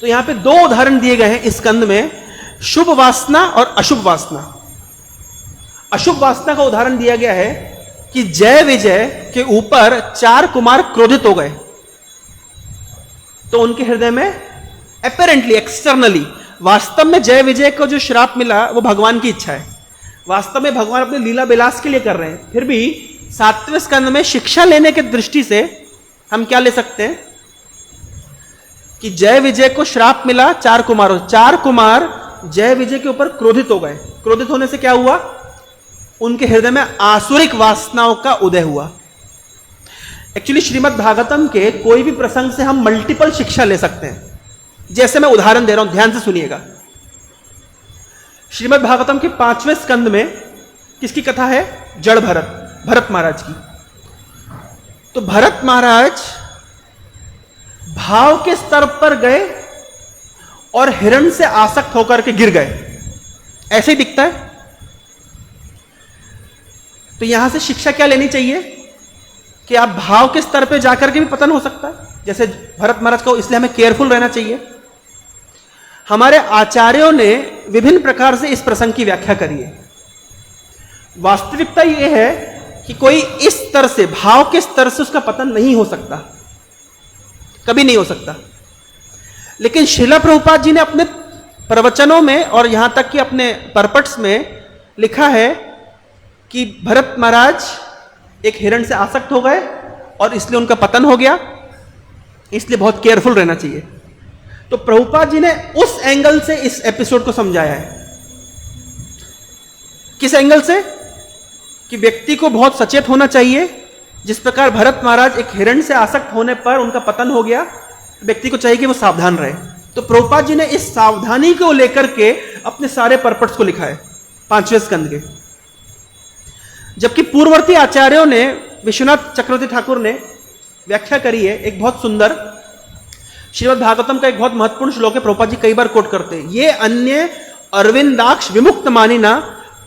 तो यहां पे 2 उदाहरण दिए गए हैं इस स्कंद में, शुभ वासना और अशुभ वासना। अशुभ वासना का उदाहरण दिया गया है कि जय विजय के ऊपर 4 कुमार क्रोधित हो गए। तो उनके हृदय में अपेरेंटली, एक्सटर्नली, वास्तव में जय विजय को जो श्राप मिला वो भगवान की इच्छा है। वास्तव में भगवान अपने लीला विलास के लिए कर रहे हैं। फिर भी 7वें स्कंद में शिक्षा लेने की दृष्टि से हम क्या ले सकते हैं कि जय विजय को श्राप मिला 4 कुमारों। 4 कुमार जय विजय के ऊपर क्रोधित हो गए। क्रोधित होने से क्या हुआ? उनके हृदय में आसुरिक वासनाओं का उदय हुआ। एक्चुअली श्रीमद् भागवतम के कोई भी प्रसंग से हम मल्टीपल शिक्षा ले सकते हैं। जैसे मैं उदाहरण दे रहा हूं, ध्यान से सुनिएगा। श्रीमद् भागवतम के 5वें स्कंद में किसकी कथा है? जड़ भरत, भरत महाराज की। तो भरत महाराज भाव के स्तर पर गए और हिरण से आसक्त होकर के गिर गए। ऐसे ही दिखता है। तो यहां से शिक्षा क्या लेनी चाहिए कि आप भाव के स्तर पे जाकर के भी पतन हो सकता है, जैसे भरत महाराज को। इसलिए हमें केयरफुल रहना चाहिए। हमारे आचार्यों ने विभिन्न प्रकार से इस प्रसंग की व्याख्या करी है। वास्तविकता यह है कि कोई इस स्तर से, भाव के स्तर से उसका पतन नहीं हो सकता, कभी नहीं हो सकता। लेकिन श्रील प्रभुपाद जी ने अपने प्रवचनों में और यहां तक कि अपने परपट्स में लिखा है कि भरत महाराज एक हिरण से आसक्त हो गए और इसलिए उनका पतन हो गया। इसलिए बहुत केयरफुल रहना चाहिए। तो प्रभुपाद जी ने उस एंगल से इस एपिसोड को समझाया है। किस एंगल से? कि व्यक्ति को बहुत सचेत होना चाहिए। जिस प्रकार भरत महाराज एक हिरण से आसक्त होने पर उनका पतन हो गया, व्यक्ति को चाहिए कि वो सावधान रहे। तो प्रभुपाद जी ने इस सावधानी को लेकर के अपने सारे परपट्स को लिखा है 5वें स्कंद के। जबकि पूर्ववर्ती आचार्यों ने, विश्वनाथ चक्रवर्ती ठाकुर ने व्याख्या करी है एक बहुत सुंदर। श्रीमद् भागवतम का एक बहुत महत्वपूर्ण श्लोक है, प्रभुपाद जी कई बार कोट करते हैं। ये अन्य अरविंदाक्ष विमुक्त मानिना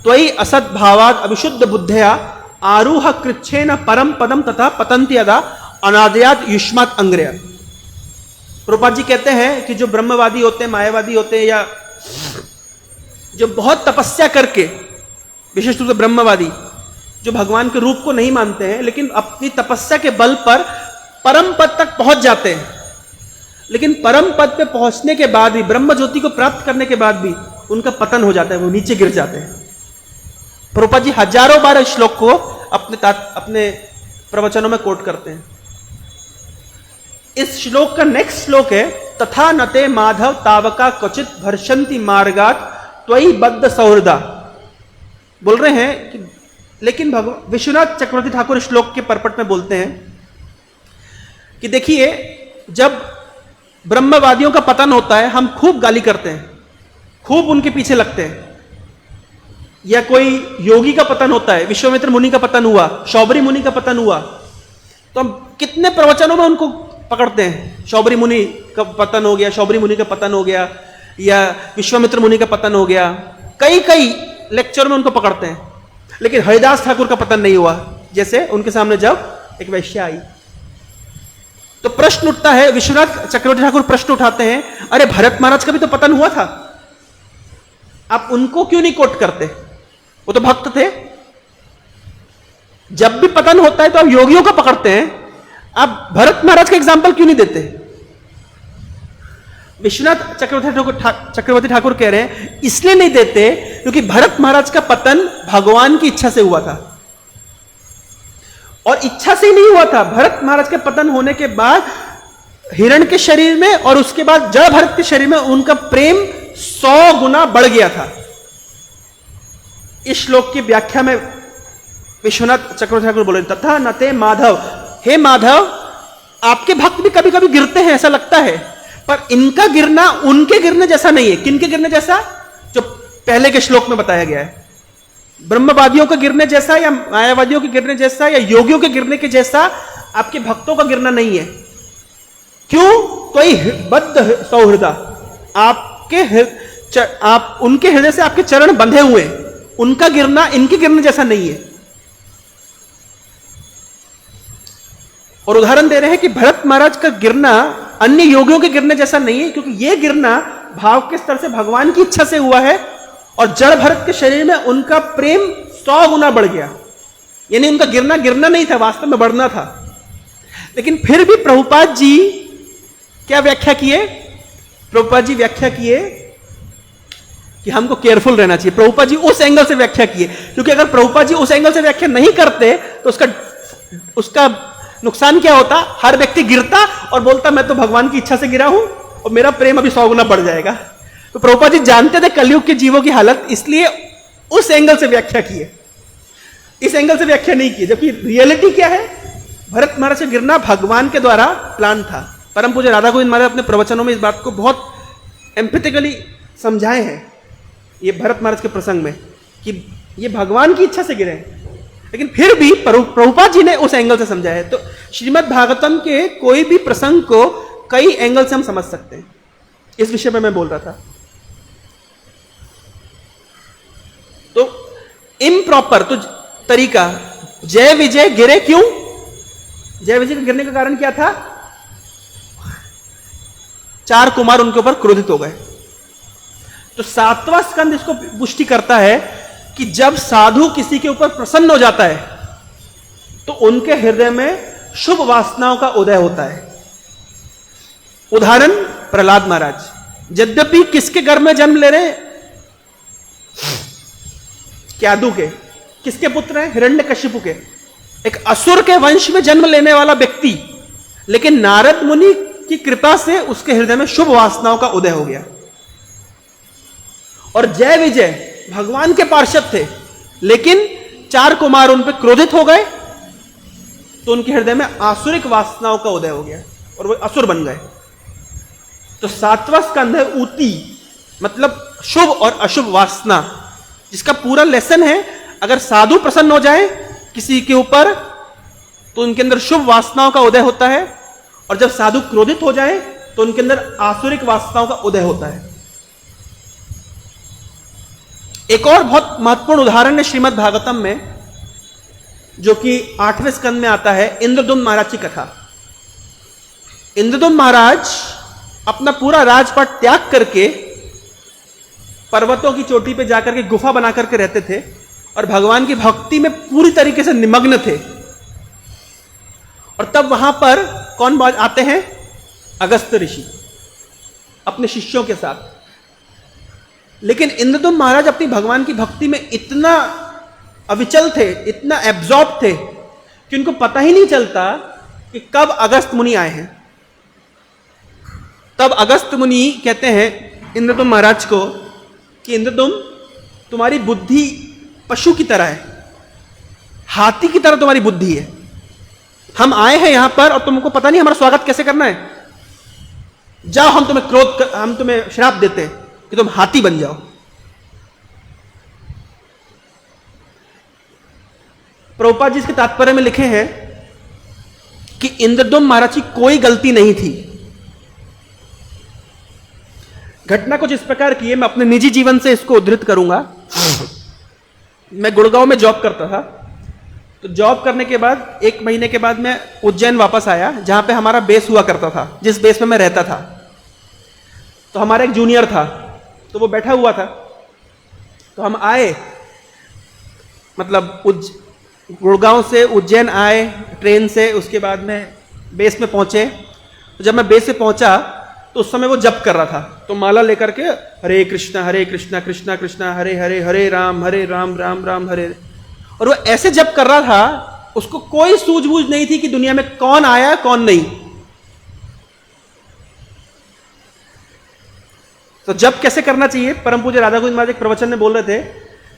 त्वयि असद भावाद अविशुद्ध बुद्धया आरूह कृच्छेन परम पदम तथा पतंति अदा अनादयात युष्मात अंग्रया। प्रभुपाद जी कहते हैं कि जो ब्रह्मवादी होते हैं, मायावादी होते हैं, या जो बहुत तपस्या करके, विशेष रूप से ब्रह्मवादी, जो भगवान के रूप को नहीं मानते हैं, लेकिन अपनी तपस्या के बल पर परम पद तक पहुंच जाते हैं, लेकिन परम पद पे पहुंचने के बाद भी, ब्रह्म ज्योति को प्राप्त करने के बाद भी उनका पतन हो जाता है, वो नीचे गिर जाते हैं। प्रभुपाद जी हजारों बार इस श्लोक को अपने प्रवचनों में कोट करते हैं। इस श्लोक का नेक्स्ट श्लोक है, तथा नते माधव तावका क्वचित भर्षंति मार्गात त्वयि बद्ध सौहृदा। बोल रहे हैं कि लेकिन विश्वनाथ चक्रवर्ती ठाकुर इस श्लोक के परपट में बोलते हैं कि देखिए, जब ब्रह्मवादियों का पतन होता है, हम खूब गाली करते हैं, खूब उनके पीछे लगते हैं। या कोई योगी का पतन होता है, विश्वामित्र मुनि का पतन हुआ, शौबरी मुनि का पतन हुआ, तो हम कितने प्रवचनों में उनको पकड़ते हैं। शौबरी मुनि का पतन हो गया, शौबरी मुनि का पतन हो गया, या विश्वामित्र मुनि का पतन हो गया, कई कई लेक्चर में उनको पकड़ते हैं। लेकिन हरिदास ठाकुर का पतन नहीं हुआ, जैसे उनके सामने जब एक वैश्या आई, तो प्रश्न उठता है, विश्वनाथ चक्रवर्ती ठाकुर प्रश्न उठाते हैं, अरे भरत महाराज का भी तो पतन हुआ था, आप उनको क्यों नहीं कोट करते? वो तो भक्त थे। जब भी पतन होता है तो आप योगियों का पकड़ते हैं, आप भरत महाराज का एग्जाम्पल क्यों नहीं देते? विश्वनाथ चक्रवर्ती ठाकुर कह रहे हैं इसलिए नहीं देते क्योंकि भरत महाराज का पतन भगवान की इच्छा से हुआ था, और इच्छा से ही नहीं हुआ था। भरत महाराज के पतन होने के बाद हिरण के शरीर में और उसके बाद जड़ भरत के शरीर में उनका प्रेम 100 गुना बढ़ गया था। इस श्लोक की व्याख्या में विश्वनाथ चक्रवर्ती ठाकुर बोले, तथा नते माधव, हे माधव, आपके भक्त भी कभी कभी गिरते हैं, ऐसा लगता है, पर इनका गिरना उनके गिरने जैसा नहीं है। किनके गिरने जैसा? जो पहले के श्लोक में बताया गया है, ब्रह्मवादियों के गिरने जैसा, या मायावादियों के गिरने जैसा, या योगियों के गिरने के जैसा आपके भक्तों का गिरना नहीं है। क्यों? तो बद्ध सौहृदा, आप उनके हृदय से आपके चरण बंधे हुए, उनका गिरना इनके गिरने जैसा नहीं है। और उदाहरण दे रहे हैं कि भरत महाराज का गिरना अन्य योगियों के गिरने जैसा नहीं है, क्योंकि यह गिरना भाव के स्तर से भगवान की इच्छा से हुआ है, और जड़ भरत के शरीर में उनका प्रेम 100 गुना बढ़ गया। यानी उनका गिरना नहीं था, वास्तव में बढ़ना था। लेकिन फिर भी प्रभुपाद जी क्या व्याख्या किए? प्रभुपाद जी व्याख्या किए कि हमको केयरफुल रहना चाहिए। प्रभुपाद जी उस एंगल से व्याख्या किए, क्योंकि अगर प्रभुपाद जी उस एंगल से व्याख्या नहीं करते तो उसका नुकसान क्या होता? हर व्यक्ति गिरता और बोलता मैं तो भगवान की इच्छा से गिरा हूं और मेरा प्रेम अभी 100 गुना बढ़ जाएगा। तो प्रभुपाद जी जानते थे कलयुग के जीवों की हालत, इसलिए उस एंगल से व्याख्या किए, इस एंगल से व्याख्या नहीं की। जबकि रियलिटी क्या है? भरत महाराज से गिरना भगवान के द्वारा प्लान था। परम पूज्य राधा गोविंद महाराज अपने प्रवचनों में इस बात को बहुत एम्पैथिकली समझाए हैं, ये भरत महाराज के प्रसंग में, कि ये भगवान की इच्छा से गिरे हैं। लेकिन फिर भी प्रभुपाद जी ने उस एंगल से समझा है। तो श्रीमद् भागवतम के कोई भी प्रसंग को कई एंगल से हम समझ सकते हैं। इस विषय में मैं बोल रहा था। तो इम्प्रॉपर तो तरीका, जय विजय गिरे क्यों? जय विजय के गिरने का कारण क्या था? 4 कुमार उनके ऊपर क्रोधित हो गए। तो 7वां स्कंद इसको पुष्टि करता है कि जब साधु किसी के ऊपर प्रसन्न हो जाता है तो उनके हृदय में शुभ वासनाओं का उदय होता है। उदाहरण प्रहलाद महाराज, यद्यपि किसके घर में जन्म ले रहे हैं? क्यादु के। किसके पुत्र हैं? हिरण्यकशिपु के, एक असुर के वंश में जन्म लेने वाला व्यक्ति। लेकिन नारद मुनि की कृपा से उसके हृदय में शुभ वासनाओं का उदय हो गया। और जय विजय भगवान के पार्षद थे, लेकिन 4 कुमार उन पर क्रोधित हो गए तो उनके हृदय में आसुरिक वासनाओं का उदय हो गया और वो असुर बन गए। तो 7वां स्कंध है ऊती, मतलब शुभ और अशुभ वासना, जिसका पूरा लेसन है अगर साधु प्रसन्न हो जाए किसी के ऊपर तो उनके अंदर शुभ वासनाओं का उदय होता है, और जब साधु क्रोधित हो जाए तो उनके अंदर आसुरिक वासनाओं का उदय होता है। एक और बहुत महत्वपूर्ण उदाहरण है श्रीमद् भागवतम में, जो कि 8वें स्कंद में आता है, इंद्रद्युम्न महाराज की कथा। इंद्रद्युम्न महाराज अपना पूरा राजपाट त्याग करके पर्वतों की चोटी पे जाकर के गुफा बना करके रहते थे, और भगवान की भक्ति में पूरी तरीके से निमग्न थे। और तब वहां पर कौन आते हैं? अगस्त्य ऋषि अपने शिष्यों के साथ। लेकिन इंद्रदुम्न महाराज अपनी भगवान की भक्ति में इतना अविचल थे, इतना एब्जॉर्ब थे कि उनको पता ही नहीं चलता कि कब अगस्त्य मुनि आए हैं। तब अगस्त्य मुनि कहते हैं इंद्रदुम्न महाराज को कि इंद्रदुम्न, तुम्हारी बुद्धि पशु की तरह है, हाथी की तरह तुम्हारी बुद्धि है। हम आए हैं यहां पर और तुमको पता नहीं हमारा स्वागत कैसे करना है। जाओ, हम तुम्हें श्राप देते हैं कि तुम हाथी बन जाओ। प्रभुपाद जी इसके तात्पर्य में लिखे हैं कि इंद्रदुम्न महाराज की कोई गलती नहीं थी। घटना कुछ इस प्रकार की है, मैं अपने निजी जीवन से इसको उद्धृत करूंगा। मैं गुड़गांव में जॉब करता था, तो जॉब करने के बाद 1 महीने के बाद मैं उज्जैन वापस आया, जहां पे हमारा बेस हुआ करता था, जिस बेस में मैं रहता था। तो हमारा एक जूनियर था, तो वो बैठा हुआ था। तो हम आए, मतलब गुड़गांव से उज्जैन आए ट्रेन से, उसके बाद में बेस में पहुंचे। तो जब मैं बेस पे पहुंचा तो उस समय वो जप कर रहा था, तो माला लेकर के हरे कृष्णा कृष्णा कृष्णा हरे हरे, हरे राम राम राम हरे। और वो ऐसे जप कर रहा था, उसको कोई सूझबूझ नहीं थी कि दुनिया में कौन आया कौन नहीं। तो जप कैसे करना चाहिए, परम पूज्य राधा गोविंद महाराज एक प्रवचन में बोल रहे थे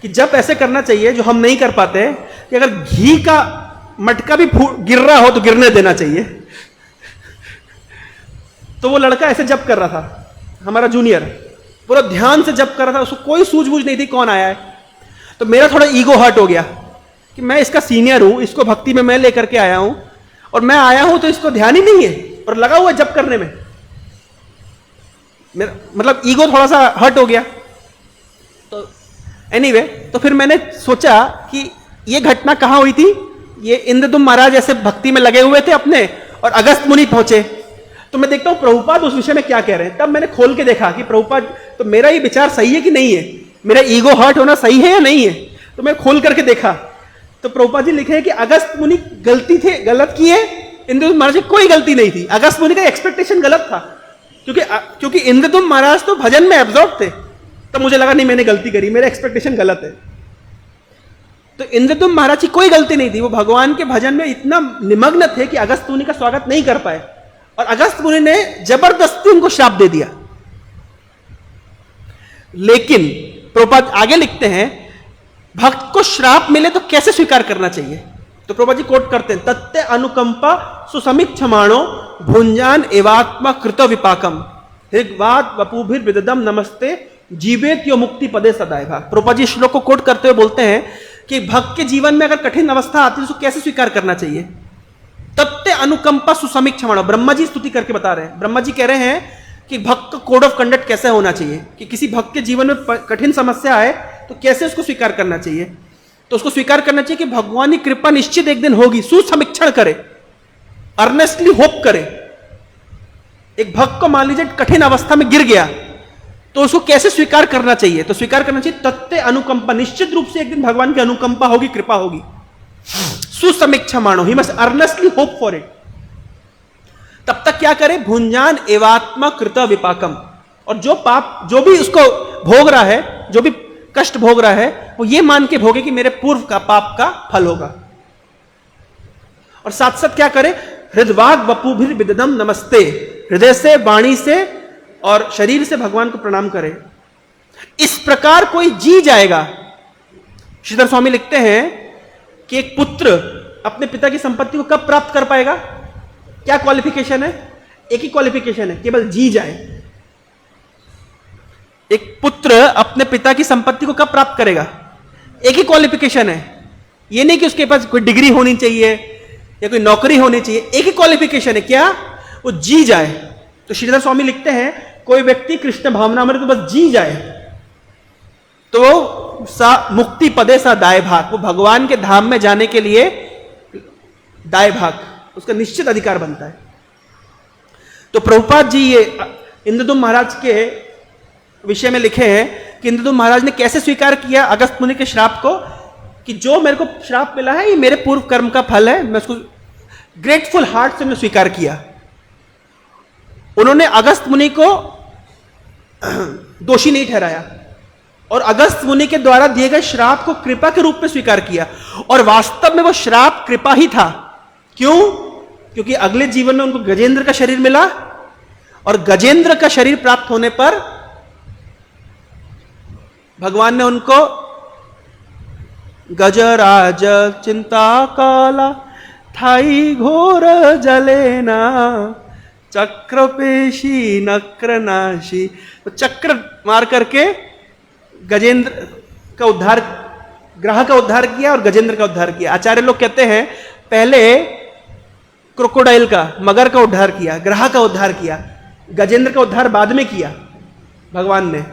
कि जप ऐसे करना चाहिए जो हम नहीं कर पाते, कि अगर घी का मटका भी गिर रहा हो तो गिरने देना चाहिए। तो वो लड़का ऐसे जप कर रहा था, हमारा जूनियर पूरा ध्यान से जप कर रहा था, उसको कोई सूझबूझ नहीं थी कौन आया है। तो मेरा थोड़ा ईगो हर्ट हो गया कि मैं इसका सीनियर हूं, इसको भक्ति में मैं लेकर के आया हूं, और मैं आया हूं तो इसको ध्यान ही नहीं है और लगा हुआ जप करने में। मेरा मतलब ईगो थोड़ा सा हर्ट हो गया। तो एनीवे, तो फिर मैंने सोचा कि ये घटना कहां हुई थी। ये इंद्रदुम्न महाराज ऐसे भक्ति में लगे हुए थे अपने, और अगस्त्य मुनि पहुंचे। तो मैं देखता हूं प्रभुपाद उस विषय में क्या कह रहे हैं। तब मैंने खोल के देखा कि प्रभुपाद, तो मेरा ये विचार सही है कि नहीं है, मेरा ईगो हर्ट होना सही है या नहीं है। तो मैं खोल करके देखा तो प्रभुपाद जी लिखे हैं कि अगस्त्य मुनि गलत किए, इंद्रदुम्न महाराज की कोई गलती नहीं थी। अगस्त्य मुनि का एक्सपेक्टेशन गलत था, क्योंकि इंद्रदुम्न महाराज तो भजन में एब्जॉर्ब थे। तो मुझे लगा नहीं, मैंने गलती करी, मेरा एक्सपेक्टेशन गलत है। तो इंद्रदुम्न महाराज की कोई गलती नहीं थी, वो भगवान के भजन में इतना निमग्न थे कि अगस्त्य मुनि का स्वागत नहीं कर पाए, और अगस्त्य मुनि ने जबरदस्ती उनको श्राप दे दिया। लेकिन प्रभुपाद आगे लिखते हैं, भक्त को श्राप मिले तो कैसे स्वीकार करना चाहिए। तो प्रभुपाद जी कोट करते हैं, तत्ते अनुकंपा सुसमीक्षमाणो भुंजान एवात्मा कृत विपाकम ऋग्वाद वपुभिर विददम नमस्ते जीवेत यो मुक्ति पदे सदाय भाग। प्रभुपाद जी श्लोक को कोट करते हुए बोलते हैं कि भक्त के जीवन में अगर कठिन अवस्था आती है तो कैसे स्वीकार करना चाहिए। तत्ते अनुकंपा सुसमीक्षमाणो, ब्रह्मा जी स्तुति करके बता रहे हैं। ब्रह्मा जी कह रहे हैं कि भक्त का कोड ऑफ कंडक्ट कैसे होना चाहिए, कि किसी भक्त के जीवन में कठिन समस्या आए तो कैसे उसको स्वीकार करना चाहिए। तो उसको स्वीकार करना चाहिए कि भगवान की कृपा निश्चित एक दिन होगी। सुसमीक्षण करे, अर्नेस्टली होप करे। एक भक्त को मान लीजिए कठिन अवस्था में गिर गया तो उसको कैसे स्वीकार करना चाहिए। तो स्वीकार करना चाहिए तत्ते अनुकंपा, निश्चित रूप से एक दिन भगवान की अनुकंपा होगी, कृपा होगी। सुसमीक्षमाणो, he must earnestly hope for it. तब तक क्या करे, भुंजान एवात्मा कृत विपाकम, और जो पाप जो भी उसको भोग रहा है, जो भी कष्ट भोग रहा है, वो ये मान के भोगे कि मेरे पूर्व का पाप का फल होगा। और साथ साथ क्या करे, हृदवाग वपुभिर विददम नमस्ते, हृदय से, वाणी से और शरीर से भगवान को प्रणाम करे। इस प्रकार कोई जी जाएगा। श्रीधर स्वामी लिखते हैं कि एक पुत्र अपने पिता की संपत्ति को कब प्राप्त कर पाएगा, क्या क्वालिफिकेशन है, एक ही क्वालिफिकेशन है, केवल जी जाए। एक पुत्र अपने पिता की संपत्ति को कब प्राप्त करेगा, एक ही क्वालिफिकेशन है। यह नहीं कि उसके पास कोई डिग्री होनी चाहिए या कोई नौकरी होनी चाहिए, एक ही क्वालिफिकेशन है, क्या, वो जी जाए। तो श्रीधर स्वामी लिखते हैं कोई व्यक्ति कृष्ण भावना में तो बस जी जाए तो सा मुक्ति पदे सा दाय भाग, वो भगवान के धाम में जाने के लिए दाय भाग, उसका निश्चित अधिकार बनता है। तो प्रभुपाद जी ये इंद्रदुम्न महाराज के विषय में लिखे हैं कि इंद्रदुम्न महाराज ने कैसे स्वीकार किया अगस्त्य मुनि के श्राप को, कि जो मेरे को श्राप मिला है ये मेरे पूर्व कर्म का फल है, मैं उसको ग्रेटफुल हार्ट से स्वीकार किया। उन्होंने अगस्त मुनि को दोषी नहीं ठहराया और अगस्त मुनि के द्वारा दिए गए श्राप को कृपा के रूप में स्वीकार किया, और वास्तव में वो श्राप कृपा ही था। क्यों? क्योंकि अगले जीवन में उनको गजेंद्र का शरीर मिला, और गजेंद्र का शरीर प्राप्त होने पर भगवान ने उनको गजराज चिंता काला थाई घोर जलेना चक्रपेशी नक्रनाशी, तो चक्र मार करके गजेंद्र का उद्धार, ग्रह का उद्धार किया और गजेंद्र का उद्धार किया। आचार्य लोग कहते हैं पहले क्रोकोडाइल का, मगर का उद्धार किया, ग्रह का उद्धार किया, गजेंद्र का उद्धार बाद में किया भगवान ने।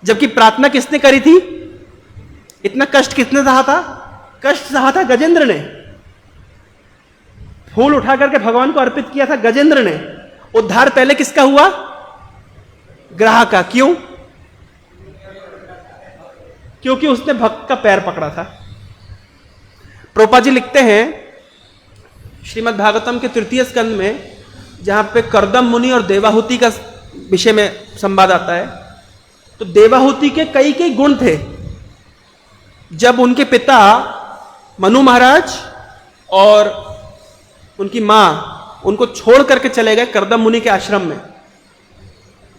जबकि प्रार्थना किसने करी थी? इतना कष्ट किसने सहा था? कष्ट सहा था गजेंद्र ने। फूल उठा करके भगवान को अर्पित किया था गजेंद्र ने। उद्धार पहले किसका हुआ? ग्रह का। क्यों? क्योंकि उसने भक्त का पैर पकड़ा था। प्रभुपाद जी लिखते हैं श्रीमद् भागवतम के तृतीय स्कंद में, जहां पे कर्दम मुनि और देवाहुति का विषय में संवाद आता है, तो देवाहुति के कई कई गुण थे। जब उनके पिता मनु महाराज और उनकी मां उनको छोड़ करके चले गए कर्दम मुनि के आश्रम में,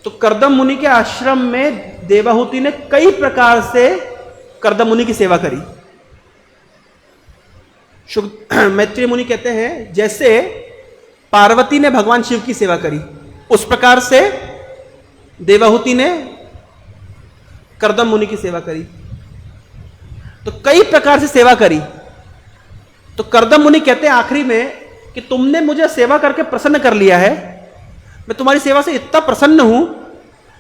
तो कर्दम मुनि के आश्रम में देवाहुति ने कई प्रकार से कर्दम मुनि की सेवा करी। मैत्रेय मुनि कहते हैं जैसे पार्वती ने भगवान शिव की सेवा करी, उस प्रकार से देवाहुति ने कर्दम मुनि की सेवा करी। तो कई प्रकार से सेवा करी। तो कर्दम मुनि कहते हैं आखिरी में कि तुमने मुझे सेवा करके प्रसन्न कर लिया है, मैं तुम्हारी सेवा से इतना प्रसन्न हूं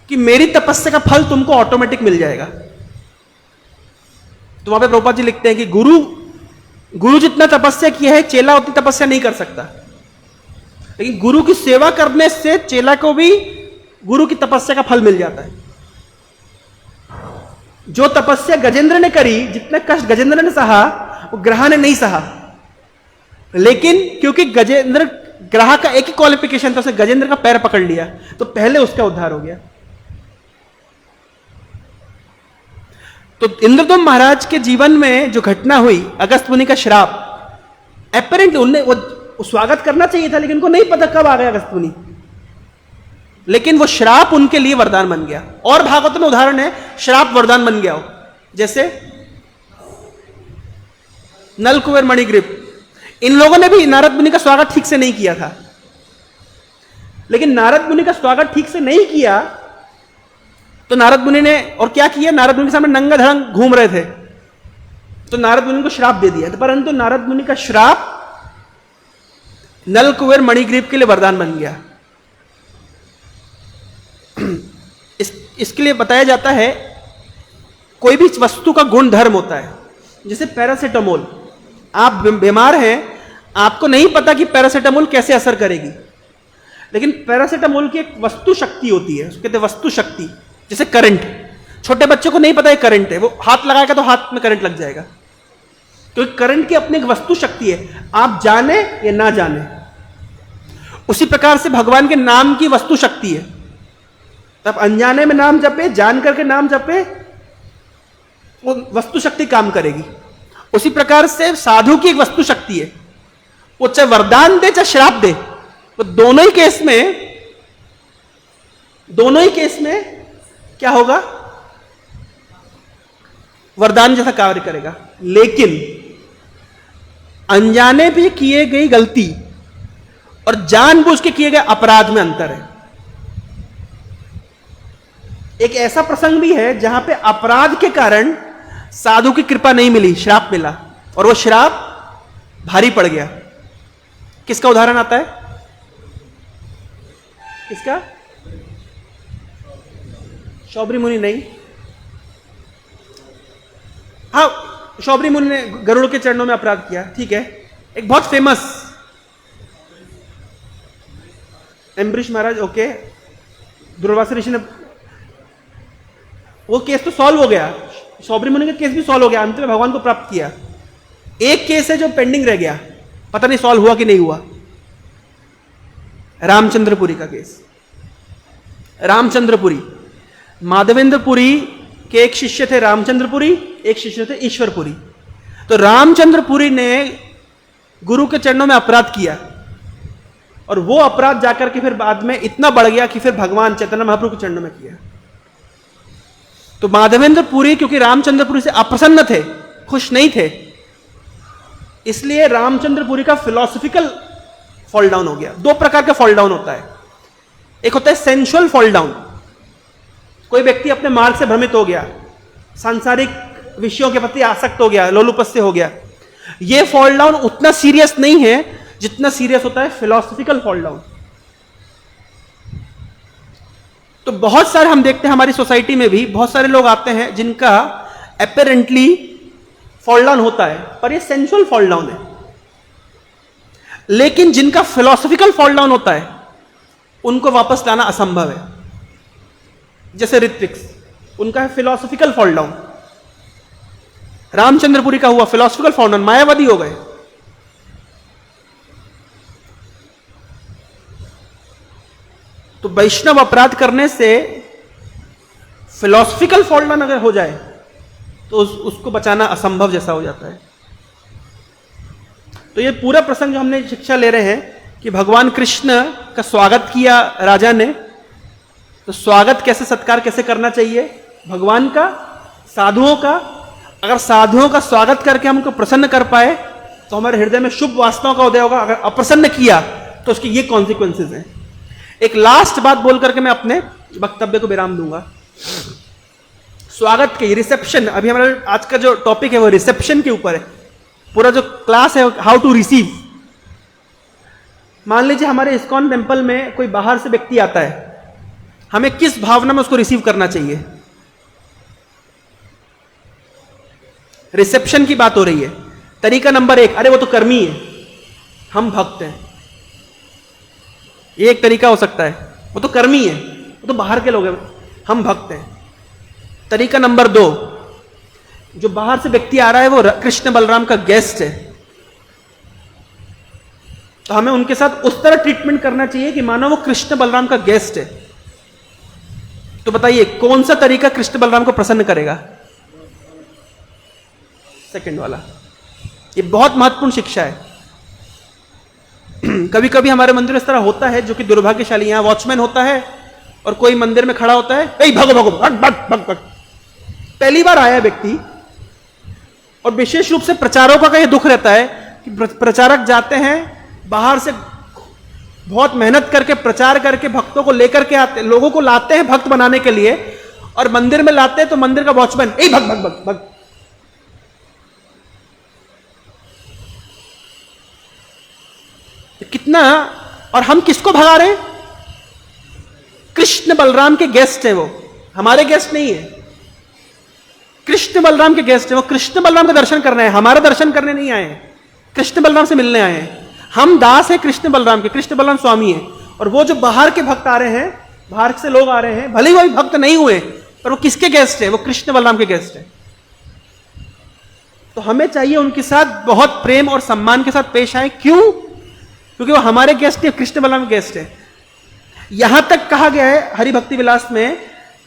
कि मेरी तपस्या का फल तुमको ऑटोमेटिक मिल जाएगा। तो वहां पे प्रभुपाद जी लिखते हैं कि गुरु जितना तपस्या किया है चेला उतनी तपस्या नहीं कर सकता, लेकिन गुरु की सेवा करने से चेला को भी गुरु की तपस्या का फल मिल जाता है। जो तपस्या गजेंद्र ने करी, जितने कष्ट गजेंद्र ने सहा, वो ग्रह ने नहीं सहा। लेकिन क्योंकि गजेंद्र, ग्रह का एक ही क्वालिफिकेशन था, उसे गजेंद्र का पैर पकड़ लिया, तो पहले उसका उद्धार हो गया। तो इंद्रदुम्न महाराज के जीवन में जो घटना हुई, अगस्त मुनि का श्राप, एपरेंटली उन्हें वो स्वागत करना चाहिए था, लेकिन उनको नहीं पता कब आ गया अगस्त मुनि, लेकिन वो श्राप उनके लिए वरदान बन गया। और भागवत में उदाहरण है श्राप वरदान बन गया हो, जैसे नल कुबेर मणिग्रीव, इन लोगों ने भी नारद मुनि का स्वागत ठीक से नहीं किया था, लेकिन नारद मुनि का स्वागत ठीक से नहीं किया तो नारद मुनि ने और क्या किया, नारद मुनि के सामने नंगा धड़ंग घूम रहे थे, तो नारद मुनि को श्राप दे दिया। परंतु नारद मुनि का श्राप नल कुबेर मणिग्रीव के लिए वरदान बन गया। इसके लिए बताया जाता है कोई भी वस्तु का गुण धर्म होता है। जैसे पैरासिटामोल, आप बीमार हैं, आपको नहीं पता कि पैरासिटामोल कैसे असर करेगी, लेकिन पैरासिटामोल की एक वस्तु शक्ति होती है, उसको कहते हैं वस्तु शक्ति। जैसे करंट, छोटे बच्चों को नहीं पता है करंट है, वो हाथ लगाएगा तो हाथ में करंट लग जाएगा, तो करंट की अपनी एक वस्तु शक्ति है, आप जाने या ना जाने। उसी प्रकार से भगवान के नाम की वस्तु शक्ति है, तब अनजाने में नाम जपे, जान करके नाम जपे, वो वस्तु शक्ति काम करेगी। उसी प्रकार से साधु की एक वस्तु शक्ति है, वो चाहे वरदान दे चाहे श्राप दे, वो दोनों ही केस में क्या होगा, वरदान जैसा कार्य करेगा। लेकिन अनजाने पे किए गई गलती और जानबूझ के किए गए अपराध में अंतर है। एक ऐसा प्रसंग भी है जहां पे अपराध के कारण साधु की कृपा नहीं मिली, श्राप मिला, और वो श्राप भारी पड़ गया। किसका उदाहरण आता है? किसका? शौबरी मुनि नहीं, हाँ शौबरी मुनि ने गरुड़ के चरणों में अपराध किया, ठीक है। एक बहुत फेमस एम्बरीश महाराज, ओके, दुर्वासा ऋषि ने, वो केस तो सॉल्व हो गया, शौबरी मुनि का केस भी सॉल्व हो गया, अंत में भगवान को प्राप्त किया। एक केस है जो पेंडिंग रह गया, पता नहीं सॉल्व हुआ कि नहीं हुआ, रामचंद्रपुरी का केस। रामचंद्रपुरी, माधवेंद्रपुरी के एक शिष्य थे रामचंद्रपुरी, एक शिष्य थे ईश्वरपुरी। तो रामचंद्रपुरी ने गुरु के चरणों में अपराध किया और वो अपराध जाकर के फिर बाद में इतना बढ़ गया कि फिर भगवान चैतन्य महाप्रभु के चरणों में किया। तो माधवेंद्रपुरी क्योंकि रामचंद्रपुरी से अप्रसन्न थे, खुश नहीं थे, इसलिए रामचंद्रपुरी का फिलोसफिकल फॉल डाउन हो गया। दो प्रकार का फॉल डाउन होता है, एक होता है सेंसुअल फॉल डाउन, कोई व्यक्ति अपने मार्ग से भ्रमित हो गया, सांसारिक विषयों के प्रति आसक्त हो गया, लोलुपस्य हो गया। यह फॉल डाउन उतना सीरियस नहीं है जितना सीरियस होता है फिलोसफिकल फॉल डाउन। तो बहुत सारे हम देखते हैं हमारी सोसाइटी में भी बहुत सारे लोग आते हैं जिनका अपेरेंटली फॉल डाउन होता है, पर यह सेंसुअल फॉल डाउन है। लेकिन जिनका फिलोसफिकल फॉल डाउन होता है उनको वापस लाना असंभव है। जैसे ऋत्विक्स, उनका है फिलोसफिकल फॉल डाउन। रामचंद्रपुरी का हुआ फिलोसफिकल फॉल डाउन, मायावादी हो गए। तो वैष्णव अपराध करने से फिलोसफिकल फॉल डाउन अगर हो जाए तो उसको बचाना असंभव जैसा हो जाता है। तो ये पूरा प्रसंग जो हमने शिक्षा ले रहे हैं कि भगवान कृष्ण का स्वागत किया राजा ने, तो स्वागत कैसे, सत्कार कैसे करना चाहिए भगवान का, साधुओं का। अगर साधुओं का स्वागत करके हम उनको प्रसन्न कर पाए तो हमारे हृदय में शुभ वासनाओं का उदय होगा। अगर अप्रसन्न किया तो उसके ये कॉन्सिक्वेंसेस हैं। एक लास्ट बात बोल करके मैं अपने वक्तव्य को विराम दूंगा। स्वागत के रिसेप्शन, अभी हमारा आज का जो टॉपिक है वो रिसेप्शन के ऊपर है। पूरा जो क्लास है हाउ टू रिसीव। मान लीजिए हमारे इस्कॉन टेम्पल में कोई बाहर से व्यक्ति आता है, हमें किस भावना में उसको रिसीव करना चाहिए? रिसेप्शन की बात हो रही है। तरीका नंबर 1, अरे वो तो कर्मी है, हम भक्त हैं। ये एक तरीका हो सकता है, वो तो कर्मी है, वो तो बाहर के लोग हैं, हम भक्त हैं। तरीका नंबर 2, जो बाहर से व्यक्ति आ रहा है वो कृष्ण बलराम का गेस्ट है, तो हमें उनके साथ उस तरह ट्रीटमेंट करना चाहिए कि मानो वो कृष्ण बलराम का गेस्ट है। तो बताइए कौन सा तरीका कृष्ण बलराम को प्रसन्न करेगा? सेकंड वाला। ये बहुत महत्वपूर्ण शिक्षा है। कभी कभी हमारे मंदिर इस तरह होता है, जो कि दुर्भाग्यशाली, यहां वॉचमैन होता है और कोई मंदिर में खड़ा होता है, भगो भगो भग भग भग भग। पहली बार आया व्यक्ति, और विशेष रूप से प्रचारकों का यह दुख रहता है कि प्रचारक जाते हैं बाहर से, बहुत मेहनत करके प्रचार करके भक्तों को लेकर के आते, लोगों को लाते हैं भक्त बनाने के लिए, और मंदिर में लाते हैं तो मंदिर का वॉचमैन भग भग भग भग। कितना, और हम किसको भगा रहे हैं? कृष्ण बलराम के गेस्ट है, वो हमारे गेस्ट नहीं है, कृष्ण बलराम के गेस्ट है। वो कृष्ण बलराम का दर्शन करना है, हमारा दर्शन करने नहीं आए हैं, कृष्ण बलराम से मिलने आए हैं। हम दास हैं कृष्ण बलराम के, कृष्ण बलराम स्वामी है। और वो जो बाहर के भक्त आ रहे हैं, बाहर से लोग आ रहे हैं, भले ही वो भक्त नहीं हुए, पर वो किसके गेस्ट है? वो कृष्ण बलराम के गेस्ट है। तो हमें चाहिए उनके साथ बहुत प्रेम और सम्मान के साथ पेश आए। क्यों? क्योंकि वो हमारे गेस्ट है, कृष्ण बलराम गेस्ट है। यहां तक कहा गया है हरि भक्ति विलास में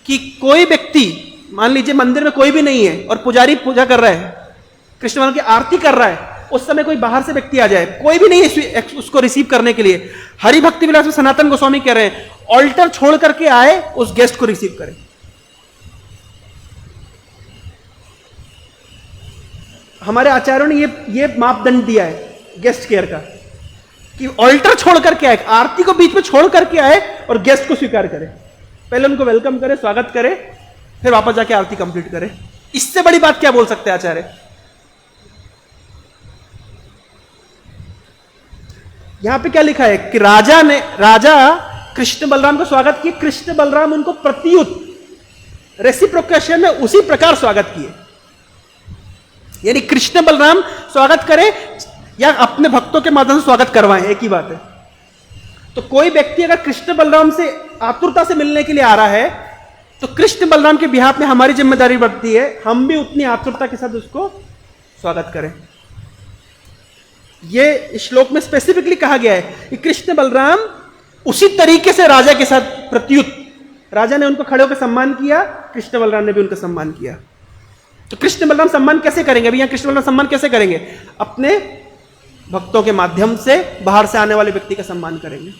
कि कोई व्यक्ति, मान लीजिए मंदिर में कोई भी नहीं है और पुजारी पूजा कर रहा है, कृष्ण बलराम की आरती कर रहा है, उस समय कोई बाहर से व्यक्ति आ जाए, कोई भी नहीं है उसको रिसीव करने के लिए, हरि भक्ति विलास में सनातन गोस्वामी कह रहे हैं ऑल्टर छोड़ करके आए, उस गेस्ट को रिसीव करें। हमारे आचार्यों ने ये मापदंड दिया है गेस्ट केयर का कि ऑल्टर छोड़ करके आए, आरती को बीच में छोड़ करके आए और गेस्ट को स्वीकार करें। पहले उनको वेलकम करें, स्वागत करें, फिर वापस जाके आरती कंप्लीट करें। इससे बड़ी बात क्या बोल सकते हैं आचार्य? यहां पे क्या लिखा है कि राजा कृष्ण बलराम का स्वागत किए, कृष्ण बलराम उनको प्रत्युत रेसिप्रोकेशन में उसी प्रकार स्वागत किए। यानी कृष्ण बलराम स्वागत करें या अपने भक्तों के माध्यम से स्वागत करवाएं, एक ही बात है। तो कोई व्यक्ति अगर कृष्ण बलराम से आतुरता से मिलने के लिए आ रहा है तो कृष्ण बलराम के बिहाफ में हमारी जिम्मेदारी बढ़ती है, हम भी उतनी आतुरता के साथ उसको स्वागत करें। ये श्लोक में स्पेसिफिकली कहा गया है कि कृष्ण बलराम उसी तरीके से राजा के साथ प्रत्युत, राजा ने उनको खड़े होकर सम्मान किया, कृष्ण बलराम ने भी उनका सम्मान किया। तो कृष्ण बलराम सम्मान कैसे करेंगे? अभी यहां कृष्ण बलराम सम्मान कैसे करेंगे? अपने भक्तों के माध्यम से बाहर से आने वाले व्यक्ति का सम्मान करेंगे।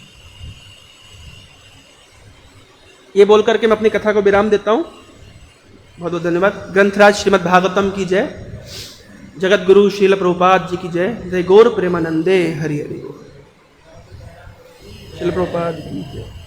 ये बोल करके मैं अपनी कथा को विराम देता हूं। बहुत बहुत धन्यवाद। ग्रंथराज श्रीमद् भागवतम की जय, जगत गुरु श्रील प्रभुपाद जी की जय। जय गौर प्रेमानंदे हरि हरि। श्रील प्रभुपाद की जय।